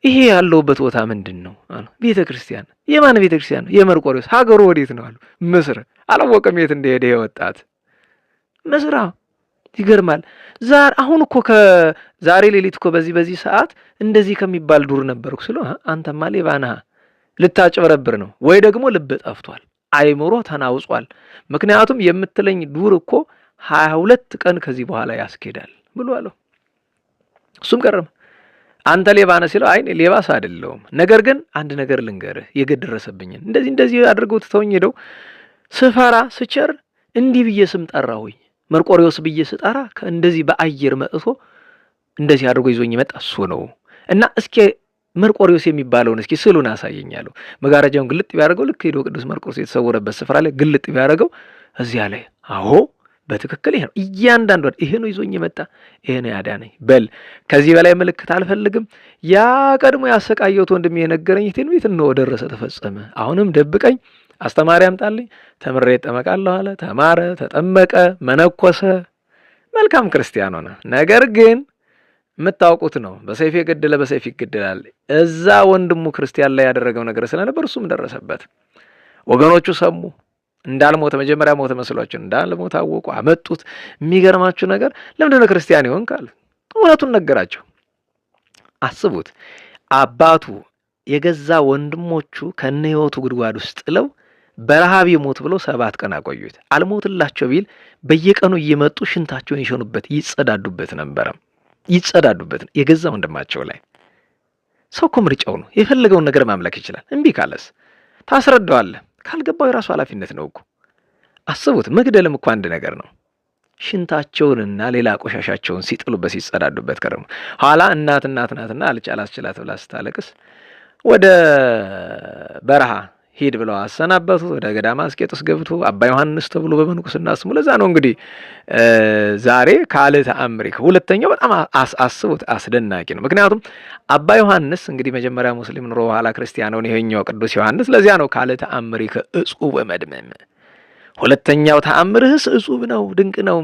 ይሄ ያለውበት ቦታ ምንድነው አለው። ቤተክርስቲያን። የማን ቤተክርስቲያን ነው? የመርቆሬዎስ። ሀገሩ ወዴት ነው አለው። ምስር። አላወቀም የት እንደሄደ የወጣት ምስር። ይገርማል። አሁን እኮ ከዛሬ ሌሊት እኮ በዚህ ሰዓት እንደዚህ ከሚባል ዱር ነበርኩ ስለው አንተማ ሌባ ነህ፣ ልታጭበረብር ነው ወይ ደግሞ ልብ ጠፍቷል፣ አይምሮ ተናውጿል። ምክንያቱም የምትለኝ ዱር እኮ 22 ቀን ከዚህ በኋላ ያስኬዳል ብሎ አለው። እሱም ገረመ። አንተ ሌባ ነህ ሲለው አይ ሌባስ አይደለሁም፣ ነገር ግን አንድ ነገር ልንገርህ፣ የገደረሰብኝን እንደዚህ አድርገው ትተውኝ ሄደው ስፈራ ስቸር እንዲህ ብዬ ስም ጠራሁኝ መርቆሬዎስ ብዬ ስጠራ እንደዚህ በአየር መጥቶ እንደዚህ አድርጎ ይዞኝ መጣ እሱ ነው። እና እስኪ መርቆሬዎስ የሚባለውን እስኪ ስሉን አሳየኛለሁ። መጋረጃውን ግልጥ ቢያደርገው ልክ ሄዶ ቅዱስ መርቆሬዎስ የተሰወረበት ስፍራ ላይ ግልጥ ቢያደርገው እዚያ ላይ አዎ በትክክል ይሄ ነው፣ እያንዳንዱ ይሄ ነው ይዞኝ መጣ፣ ይሄ ነው ያዳነኝ። በል ከዚህ በላይ ምልክት አልፈልግም። ያ ቀድሞ ያሰቃየሁት ወንድሜ የነገረኝ ትንቢት ነው ደረሰ፣ ተፈጸመ። አሁንም ደብቀኝ፣ አስተማሪ አምጣልኝ፣ ተምሬ እጠመቃለሁ አለ። ተማረ፣ ተጠመቀ፣ መነኮሰ፣ መልካም ክርስቲያን ሆነ። ነገር ግን የምታውቁት ነው በሰይፍ የገደለ በሰይፍ ይገደላል። እዛ ወንድሙ ክርስቲያን ላይ ያደረገው ነገር ስለነበር እሱም ደረሰበት። ወገኖቹ ሰሙ። እንዳልሞተ መጀመሪያ ሞተ መስሏቸው እንዳልሞተ አወቁ፣ አመጡት። የሚገርማችሁ ነገር ለምንድን ነው ክርስቲያን ይሆን ካለ እውነቱን ነገራቸው። አስቡት፣ አባቱ የገዛ ወንድሞቹ ከነ ህይወቱ ጉድጓድ ውስጥ ጥለው በረሃብ ይሞት ብለው 7 ቀን አቆዩት። አልሞትላቸው ቢል በየቀኑ እየመጡ ሽንታቸውን ይሸኑበት ይጸዳዱበት ነበር። ይጸዳዱበት የገዛ ወንድማቸው ላይ። ሰው እኮ ምርጫው ነው። የፈለገውን ነገር ማምለክ ይችላል። እምቢ ካለስ ታስረዳዋለህ። ካልገባው የራሱ ኃላፊነት ነው እኮ። አስቡት፣ መግደልም እኮ አንድ ነገር ነው። ሽንታቸውንና ሌላ ቆሻሻቸውን ሲጥሉበት ሲጸዳዱበት ከረሙ። ኋላ እናት ናትና አላስችላት ብላ ስታለቅስ ወደ በረሃ ሂድ ብለው አሰናበቱት። ወደ ገዳመ አስቄጥስ ገብቶ አባ ዮሐንስ ተብሎ በመንኩስና ስሙ። ለዛ ነው እንግዲህ ዛሬ ካልዕ ተአምሪከ ሁለተኛው በጣም አስቡት አስደናቂ ነው። ምክንያቱም አባ ዮሐንስ እንግዲህ መጀመሪያ ሙስሊም ኑሮ በኋላ ክርስቲያን ነው። ይሄኛው ቅዱስ ዮሐንስ ለዚያ ነው ካልዕ ተአምሪከ እጹብ ወመድመም፣ ሁለተኛው ተአምርህስ እጹብ ነው፣ ድንቅ ነው።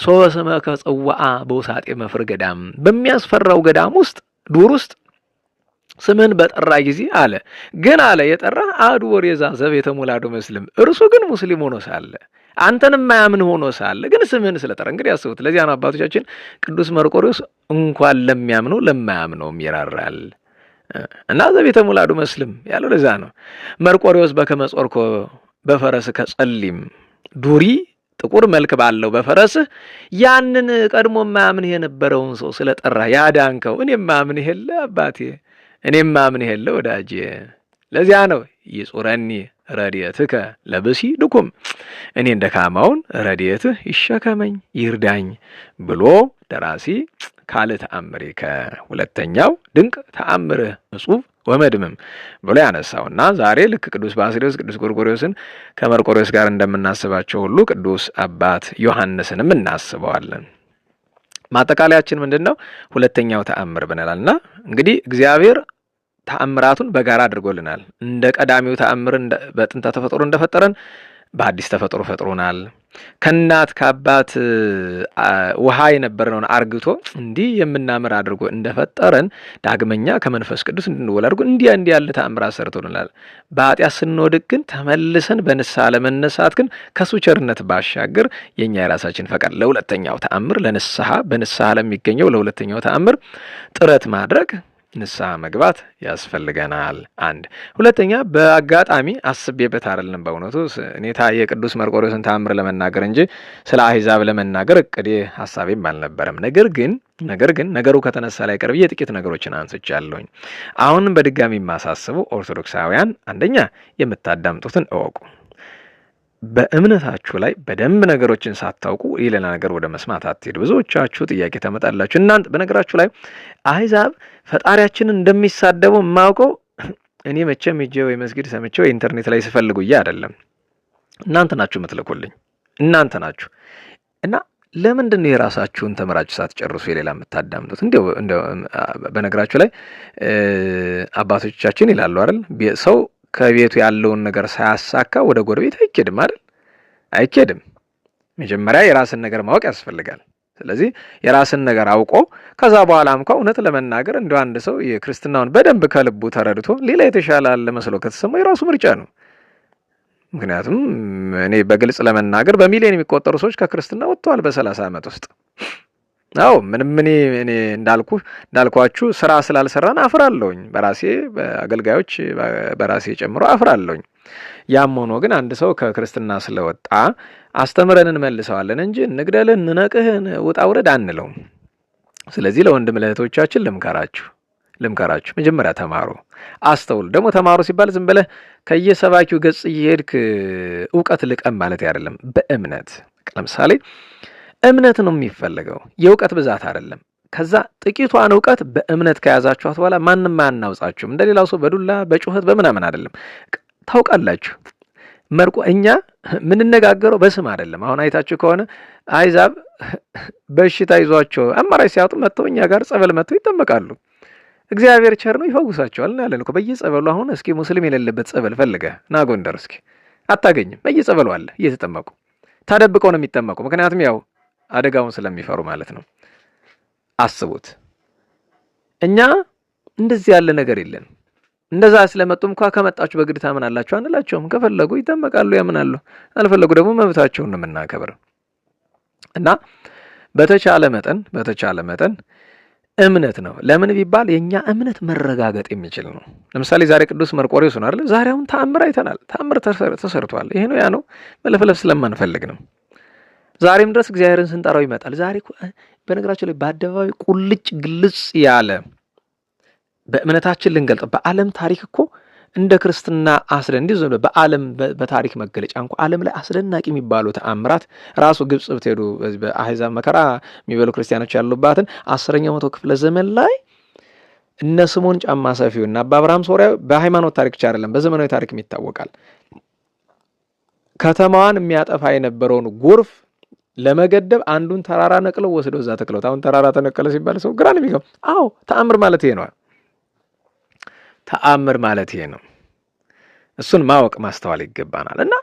ሶስመከ ጽዋአ በውሳጤ መፍር ገዳም፣ በሚያስፈራው ገዳም ውስጥ ዱር ውስጥ ስምህን በጠራ ጊዜ አለ ግን አለ የጠራ አሐዱ ወሬዛ ዘቤተ ሙላዱ መስልም፣ እርሱ ግን ሙስሊም ሆኖ ሳለ አንተንም ማያምን ሆኖ ሳለ ግን ስምህን ስለጠራ። እንግዲህ ያስቡት። ለዚያ ነው አባቶቻችን ቅዱስ መርቆሬዎስ እንኳን ለሚያምነው ለማያምነውም ይራራል እና ዘቤተ ሙላዱ መስልም ያለው ለዛ ነው። መርቆሬዎስ በከመ ጾርኮ በፈረስ ከጸሊም ዱሪ፣ ጥቁር መልክ ባለው በፈረስህ ያንን ቀድሞ ማያምን የነበረውን ሰው ስለጠራ ያዳንከው፣ እኔም ማምን ይሄለ አባቴ፣ እኔም ማምን ይሄለ ወዳጄ። ለዚያ ነው ይጹረኒ ረድኤትከ ለብሲ ድኩም፣ እኔ እንደካማውን ረድኤትህ ይሸከመኝ ይርዳኝ ብሎ ደራሲ ካልዕ ተአምሪከ ሁለተኛው ድንቅ ተአምርህ እጹብ ወመድምም ብሎ ያነሳውና ዛሬ ልክ ቅዱስ ባስልዮስ ቅዱስ ጎርጎርዮስን ከመርቆሬዎስ ጋር እንደምናስባቸው ሁሉ ቅዱስ አባት ዮሐንስንም እናስበዋለን። ማጠቃለያችን ምንድነው? ሁለተኛው ተአምር ብንላልና እንግዲህ እግዚአብሔር ተአምራቱን በጋራ አድርጎልናል። እንደ ቀዳሚው ተአምር በጥንተ ተፈጥሮ እንደፈጠረን በአዲስ ተፈጥሮ ፈጥሮናል። ከእናት ከአባት ውሃ የነበረውን አርግቶ እንዲህ የምናምር አድርጎ እንደፈጠረን ዳግመኛ ከመንፈስ ቅዱስ እንድንወለድ አድርጎ እንዲህ ያለ ተአምራት ሰርቶልናል። በኃጢአት ስንወድቅ ግን ተመልሰን በንስሐ ለመነሳት ግን ከሱ ቸርነት ባሻገር የኛ የራሳችን ፈቃድ ለሁለተኛው ተአምር ለንስሐ በንስሐ ለሚገኘው ለሁለተኛው ተአምር ጥረት ማድረግ ንስሐ መግባት ያስፈልገናል። አንድ ሁለተኛ በአጋጣሚ አስቤበት አይደለም። በእውነቱ እኔታ የቅዱስ መርቆሬዎስን ተአምር ለመናገር እንጂ ስለ አሕዛብ ለመናገር እቅዴ ሐሳቤም አልነበረም። ነገር ግን ነገሩ ከተነሳ ላይ ቀርብ የጥቂት ነገሮችን አንስቻለሁኝ። አሁንም በድጋሚ የማሳስበው ኦርቶዶክሳውያን አንደኛ የምታዳምጡትን እወቁ። በእምነታችሁ ላይ በደንብ ነገሮችን ሳታውቁ ሌላ ነገር ወደ መስማት አትሄዱ። ብዙዎቻችሁ ጥያቄ ተመጣላችሁ። እናንተ በነገራችሁ ላይ አሕዛብ ፈጣሪያችንን እንደሚሳደቡ የማውቀው እኔ መቼም ሄጄ ወይ መስጊድ ሰምቼ ወይ ኢንተርኔት ላይ ስፈልጉ አይደለም። እናንተ ናችሁ የምትልኩልኝ፣ እናንተ ናችሁ። እና ለምንድን ነው የራሳችሁን ተምራችሁ ሳትጨርሱ የሌላ የምታዳምጡት? እንደው በነገራችሁ ላይ አባቶቻችን ይላሉ አይደል፣ ሰው ከቤቱ ያለውን ነገር ሳያሳካ ወደ ጎረቤት አይኬድም አይደል? አይኬድም። መጀመሪያ የራስን ነገር ማወቅ ያስፈልጋል። ስለዚህ የራስን ነገር አውቆ ከዛ በኋላ እንኳን እውነት ለመናገር እንደ አንድ ሰው የክርስትናውን በደንብ ከልቡ ተረድቶ ሌላ የተሻለ አለ መስሎ ከተሰማው የራሱ ምርጫ ነው። ምክንያቱም እኔ በግልጽ ለመናገር በሚሊዮን የሚቆጠሩ ሰዎች ከክርስትና ወጥተዋል በ30 ዓመት ውስጥ። አዎ ምንም እኔ እንዳልኳችሁ ስራ ስላልሰራን አፍራለሁኝ። በራሴ በአገልጋዮች በራሴ ጨምሮ አፍራለሁኝ። ያም ሆኖ ግን አንድ ሰው ከክርስትና ስለወጣ አስተምረን እንመልሰዋለን እንጂ እንግደልን፣ እንነቅህን፣ ውጣ ውረድ አንለውም። ስለዚህ ለወንድም ለእህቶቻችን ልምከራችሁ መጀመሪያ ተማሩ፣ አስተውሉ። ደግሞ ተማሩ ሲባል ዝም ብለህ ከየሰባኪው ገጽ እየሄድክ እውቀት ልቀም ማለት አይደለም። በእምነት ለምሳሌ እምነት ነው የሚፈልገው፣ የእውቀት ብዛት አይደለም። ከዛ ጥቂቷን እውቀት በእምነት ከያዛችኋት በኋላ ማንም አያናውጻችሁም። እንደሌላው ሰው በዱላ በጩኸት በምናምን አይደለም። ታውቃላችሁ እኛ የምንነጋገረው በስም አይደለም። አሁን አይታችሁ ከሆነ አሕዛብ በሽታ ይዟቸው አማራጭ ሲያጡ መጥተው እኛ ጋር ጸበል መጥተው ይጠመቃሉ። እግዚአብሔር ቸር ነው ይፈውሳቸዋል ያለን እኮ በየጸበሉ። አሁን እስኪ ሙስሊም የሌለበት ጸበል ፈልገህ ና ጎንደር እስኪ አታገኝም። በየጸበሉ አለ እየተጠመቁ ታደብቀው ነው የሚጠመቁ። ምክንያቱም ያው አደጋውን ስለሚፈሩ ማለት ነው። አስቡት። እኛ እንደዚህ ያለ ነገር የለን። እንደዛ ስለመጡም እንኳን ከመጣችሁ በግድ ታምናላችሁ አንላቸውም። ከፈለጉ ይጠመቃሉ፣ ያምናሉ። አልፈለጉ ደግሞ መብታቸውን ነው የምናከብር እና በተቻለ መጠን እምነት ነው። ለምን ቢባል የኛ እምነት መረጋገጥ የሚችል ነው። ለምሳሌ ዛሬ ቅዱስ መርቆሬዎስ ነው አይደል? ዛሬ አሁን ተአምር አይተናል። ተአምር ተሰርቷል። ይሄ ነው ያ ነው መለፍለፍ ስለማንፈልግ ነው። ዛሬም ድረስ እግዚአብሔርን ስንጠራው ይመጣል። ዛሬ በነገራችን ላይ በአደባባይ ቁልጭ ግልጽ ያለ በእምነታችን ልንገልጠው በዓለም ታሪክ እኮ እንደ ክርስትና እንዲህ ዘንድ በዓለም በታሪክ መገለጫ እንኳ ዓለም ላይ አስደናቂ የሚባሉ ተአምራት ራሱ ግብጽ ብትሄዱ በአሕዛብ መከራ የሚበሉ ክርስቲያኖች ያሉባትን 10ኛው መቶ ክፍለ ዘመን ላይ እነ ስምዖን ጫማ ሰፊውና አባ አብርሃም ሶርያዊ በሃይማኖት ታሪክ ብቻ አይደለም በዘመናዊ ታሪክም ይታወቃል። ከተማዋን የሚያጠፋ የነበረውን ጎርፍ ለመገደብ አንዱን ተራራ ነቅለው ወስደው እዛ ተክለውት። አሁን ተራራ ተነቀለ ሲባል ሰው ግራ ነው የሚገባው። አዎ ተአምር ማለት ይሄ ነው። ተአምር ማለት ይሄ ነው። እሱን ማወቅ ማስተዋል ይገባናል። እና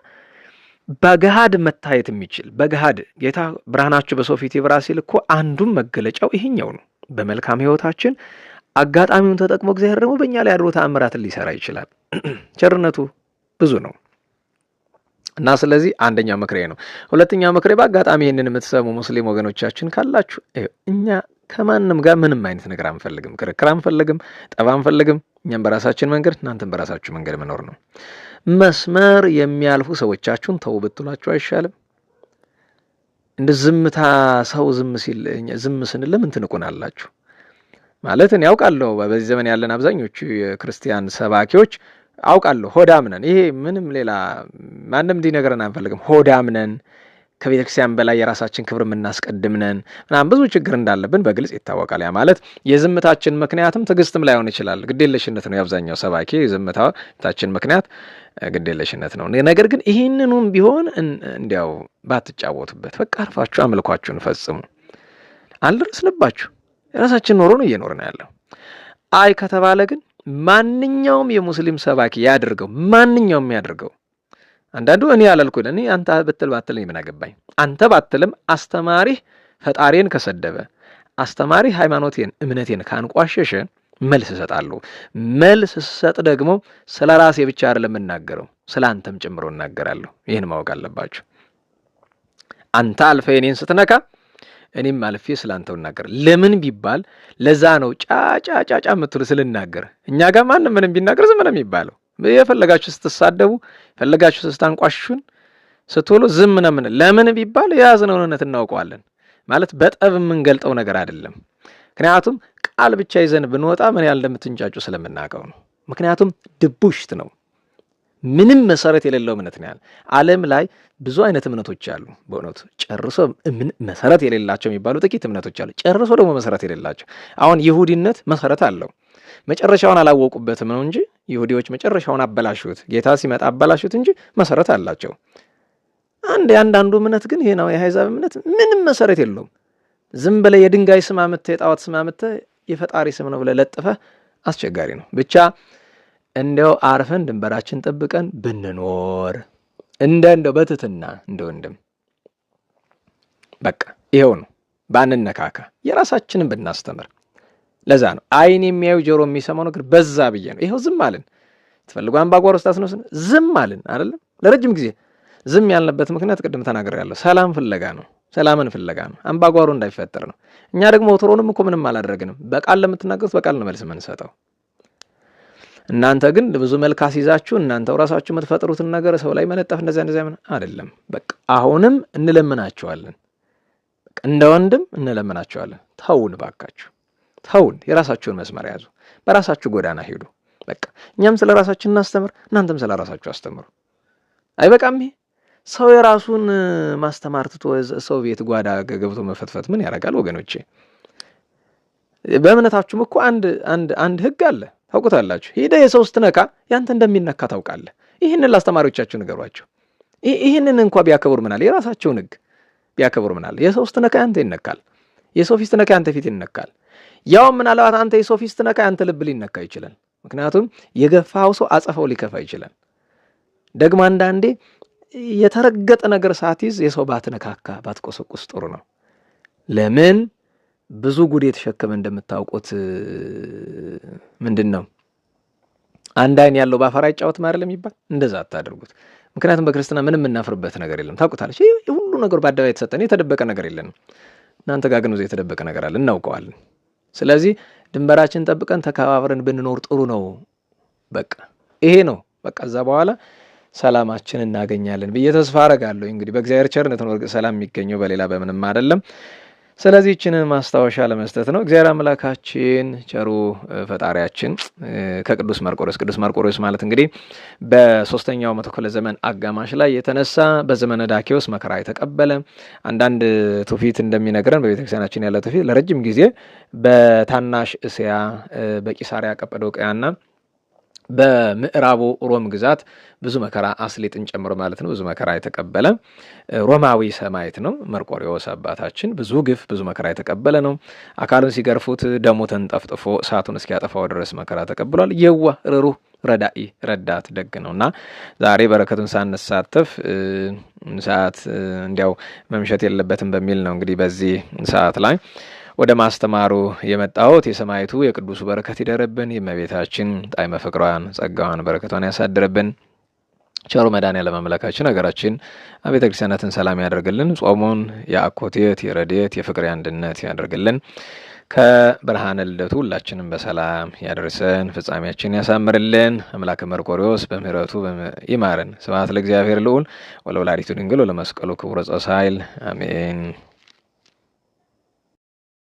በገሃድ መታየት የሚችል በገሃድ ጌታ ብርሃናችሁ በሰው ፊት ይብራ ሲል እኮ አንዱም መገለጫው ይሄኛው ነው። በመልካም ህይወታችን አጋጣሚውን ተጠቅሞ እግዚአብሔር ደግሞ በእኛ ላይ አድሮ ተአምራትን ሊሰራ ይችላል። ቸርነቱ ብዙ ነው። እና ስለዚህ አንደኛው ምክሬ ነው። ሁለተኛው ምክሬ በአጋጣሚ ይሄንን የምትሰሙ ሙስሊም ወገኖቻችን ካላችሁ እኛ ከማንም ጋር ምንም አይነት ነገር አንፈልግም፣ ክርክር አንፈልግም፣ ጠብ አንፈልግም። እኛም በራሳችን መንገድ እናንተም በራሳችሁ መንገድ መኖር ነው። መስመር የሚያልፉ ሰዎቻችሁን ተው ብትሏቸው አይሻልም? እንደ ዝምታ ሰው ዝም ስንል ለምን ትንቁናላችሁ? ማለት እኔ ያውቃለሁ በዚህ ዘመን ያለን አብዛኞቹ የክርስቲያን ሰባኪዎች አውቃለሁ ሆዳም ነን። ይሄ ምንም ሌላ ማንም እንዲነገረን አንፈልግም። ሆዳም ነን፣ ከቤተክርስቲያን በላይ የራሳችን ክብር የምናስቀድም ነን ምናምን ብዙ ችግር እንዳለብን በግልጽ ይታወቃል። ያ ማለት የዝምታችን ምክንያትም ትዕግስትም ላይሆን ይችላል፣ ግዴለሽነት ነው። የአብዛኛው ሰባኪ የዝምታችን ምክንያት ግዴለሽነት ነው። ነገር ግን ይህንኑም ቢሆን እንዲያው ባትጫወቱበት፣ በቃ አርፋችሁ አምልኳችሁን ፈጽሙ። አልደረስንባችሁ፣ የራሳችን ኖሮ ነው እየኖርን ያለው። አይ ከተባለ ግን ማንኛውም የሙስሊም ሰባኪ ያድርገው፣ ማንኛውም ያድርገው። አንዳንዱ እኔ ያላልኩኝ እኔ አንተ ብትል ባትልኝ ምን አገባኝ? አንተ ባትልም አስተማሪህ ፈጣሪን ከሰደበ፣ አስተማሪህ ሃይማኖቴን እምነቴን ካንቋሸሸ መልስ እሰጣለሁ። መልስ ሰጥ ደግሞ ስለ ራሴ ብቻ አይደለም እናገረው፣ ስለ አንተም ጭምሮ እናገራለሁ። ይህን ማወቅ አለባችሁ። አንተ አልፈ እኔን ስትነካ እኔም አልፌ ስላንተው እናገር። ለምን ቢባል ለዛ ነው ጫጫጫጫ የምትሉ ስልናገር። እኛ ጋር ማንም ምንም ቢናገር ዝም ነው የሚባለው። የፈለጋችሁ ስትሳደቡ፣ የፈለጋችሁ ስታንቋሽሹን ስትውሉ ዝም ነው ምን። ለምን ቢባል የያዝነውን እውነት እናውቀዋለን። ማለት በጠብ የምንገልጠው ነገር አይደለም። ምክንያቱም ቃል ብቻ ይዘን ብንወጣ ምን ያህል እንደምትንጫጩ ስለምናውቀው ነው። ምክንያቱም ድቡሽት ነው፣ ምንም መሰረት የሌለው እምነት ነው። ዓለም ላይ ብዙ አይነት እምነቶች አሉ። በእውነቱ ጨርሶ መሰረት የሌላቸው የሚባሉ ጥቂት እምነቶች አሉ። ጨርሶ ደግሞ መሰረት የሌላቸው አሁን ይሁዲነት መሰረት አለው። መጨረሻውን አላወቁበትም ነው እንጂ ይሁዲዎች መጨረሻውን አበላሹት። ጌታ ሲመጣ አበላሹት እንጂ መሰረት አላቸው። አንዳንዱ እምነት ግን ይሄ ነው የአሕዛብ እምነት፣ ምንም መሰረት የለውም። ዝም ብለህ የድንጋይ ስም አምጥተህ የጣዖት ስም አምጥተህ የፈጣሪ ስም ነው ብለህ ለጥፈህ አስቸጋሪ ነው። ብቻ እንደው አርፈን ድንበራችን ጠብቀን ብንኖር እንደው በትትና እንደ ወንድም በቃ ይሄው ነው። ባንነካካ የራሳችንን ብናስተምር። ለዛ ነው አይን የሚያዩ ጆሮ የሚሰማው ነገር በዛ ብዬ ነው። ይሄው ዝም አልን። ተፈልጎ አምባጓሮ ስታስነስ ዝም አልን አይደለም። ለረጅም ጊዜ ዝም ያልንበት ምክንያት ቅድም ተናግሬያለሁ። ሰላም ፍለጋ ነው። ሰላምን ፍለጋ ነው። አምባጓሮ እንዳይፈጠር ነው። እኛ ደግሞ ወትሮንም እኮ ምንም አላደረግንም። በቃል ለምትናገሩት በቃል ነው መልስ የምንሰጠው። እናንተ ግን ብዙ መልካስ ይዛችሁ እናንተው ራሳችሁ የምትፈጥሩትን ነገር ሰው ላይ መለጠፍ እንደዚያ ምን አይደለም። በቃ አሁንም እንለምናቸዋለን። በቃ እንደ ወንድም እንለምናቸዋለን። ተውን ባካችሁ፣ ተውን። የራሳችሁን መስመር ያዙ። በራሳችሁ ጎዳና ሄዱ። በቃ እኛም ስለ ራሳችን እናስተምር፣ እናንተም ስለ ራሳችሁ አስተምሩ። አይበቃም? ይሄ ሰው የራሱን ማስተማር ትቶ ሰው ቤት ጓዳ ገብቶ መፈትፈት ምን ያደርጋል ወገኖቼ? በእምነታችሁም እኮ አንድ ህግ አለ። ታውቁታላችሁ። ሄደህ የሰው ስትነካ ያንተ እንደሚነካ ታውቃለህ። ይህንን ለአስተማሪዎቻችሁ ንገሯቸው። ይህንን እንኳ ቢያከብሩ ምናል፣ የራሳቸውን ህግ ቢያከብሩ ምናል። የሰው ስትነካ ያንተ ይነካል፣ የሰው ፊት ስትነካ ያንተ ፊት ይነካል። ያው ምናልባት አንተ የሰው ፊት ስትነካ ያንተ ልብ ሊነካ ይችላል። ምክንያቱም የገፋው ሰው አጸፋው ሊከፋ ይችላል። ደግሞ አንዳንዴ የተረገጠ ነገር ሳትይዝ የሰው ባትነካካ ባትቆሰቁስ ጥሩ ነው። ለምን ብዙ ጉድ የተሸከመ እንደምታውቁት ምንድነው አንድ አይን ያለው ባፈራ ይጫወት ማለት ለሚባል እንደዛ አታደርጉት። ምክንያቱም በክርስትና ምንም እናፍርበት ነገር የለም። ታውቁታለች። ይሄ ሁሉ ነገር በአደባባይ የተሰጠን የተደበቀ ነገር የለንም። እናንተ ጋር ግን የተደበቀ ነገር አለ፣ እናውቀዋለን። ስለዚህ ድንበራችን ጠብቀን ተከባብረን ብንኖር ጥሩ ነው። በቃ ይሄ ነው። በቃ እዛ በኋላ ሰላማችን እናገኛለን ብዬ ተስፋ አረጋለሁ። እንግዲህ በእግዚአብሔር ቸርነት ነው ሰላም የሚገኘው፣ በሌላ በምንም አይደለም። ስለዚህ ይህችን ማስታወሻ ለመስጠት ነው። እግዚአብሔር አምላካችን ቸሩ ፈጣሪያችን ከቅዱስ መርቆሬዎስ ማለት እንግዲህ በ3ኛው መቶ ክፍለ ዘመን አጋማሽ ላይ የተነሳ በዘመነ ዳኪዎስ መከራ የተቀበለ አንዳንድ ትውፊት እንደሚነግረን በቤተክርስቲያናችን ያለ ትውፊት ለረጅም ጊዜ በታናሽ እስያ በቂሳሪያ ቀጰዶቅያና በምዕራቡ ሮም ግዛት ብዙ መከራ አስሌጥን ጨምሮ ማለት ነው ብዙ መከራ የተቀበለ ሮማዊ ሰማዕት ነው። መርቆሬዎስ አባታችን ብዙ ግፍ ብዙ መከራ የተቀበለ ነው። አካሉን ሲገርፉት ደሙ ተንጠፍጥፎ እሳቱን እስኪያጠፋው ድረስ መከራ ተቀብሏል። የዋህ ርኅሩህ ረዳኢ ረዳት ደግ ነውና ዛሬ በረከቱን ሳንሳተፍ ሰዓት እንዲያው መምሸት የለበትም በሚል ነው እንግዲህ በዚህ ሰዓት ላይ ወደ ማስተማሩ የመጣሁት። የሰማዕቱ የቅዱሱ በረከት ይደርብን። የእመቤታችን ጣዕመ ፍቅሯን ጸጋዋን በረከቷን ያሳድርብን። ቸሩ መድኃኔዓለም አምላካችን ሀገራችን ቤተ ክርስቲያናትን ሰላም ያደርግልን። ጾሙን የአኮቴት የረድኤት የፍቅር አንድነት ያደርግልን። ከብርሃነ ልደቱ ሁላችንም በሰላም ያደርሰን፣ ፍጻሜያችን ያሳምርልን። አምላከ መርቆሬዎስ በምህረቱ ይማረን። ስብሐት ለእግዚአብሔር ልዑል ወለወላዲቱ ድንግል ወለመስቀሉ ክቡር ዘ ኃይል አሜን።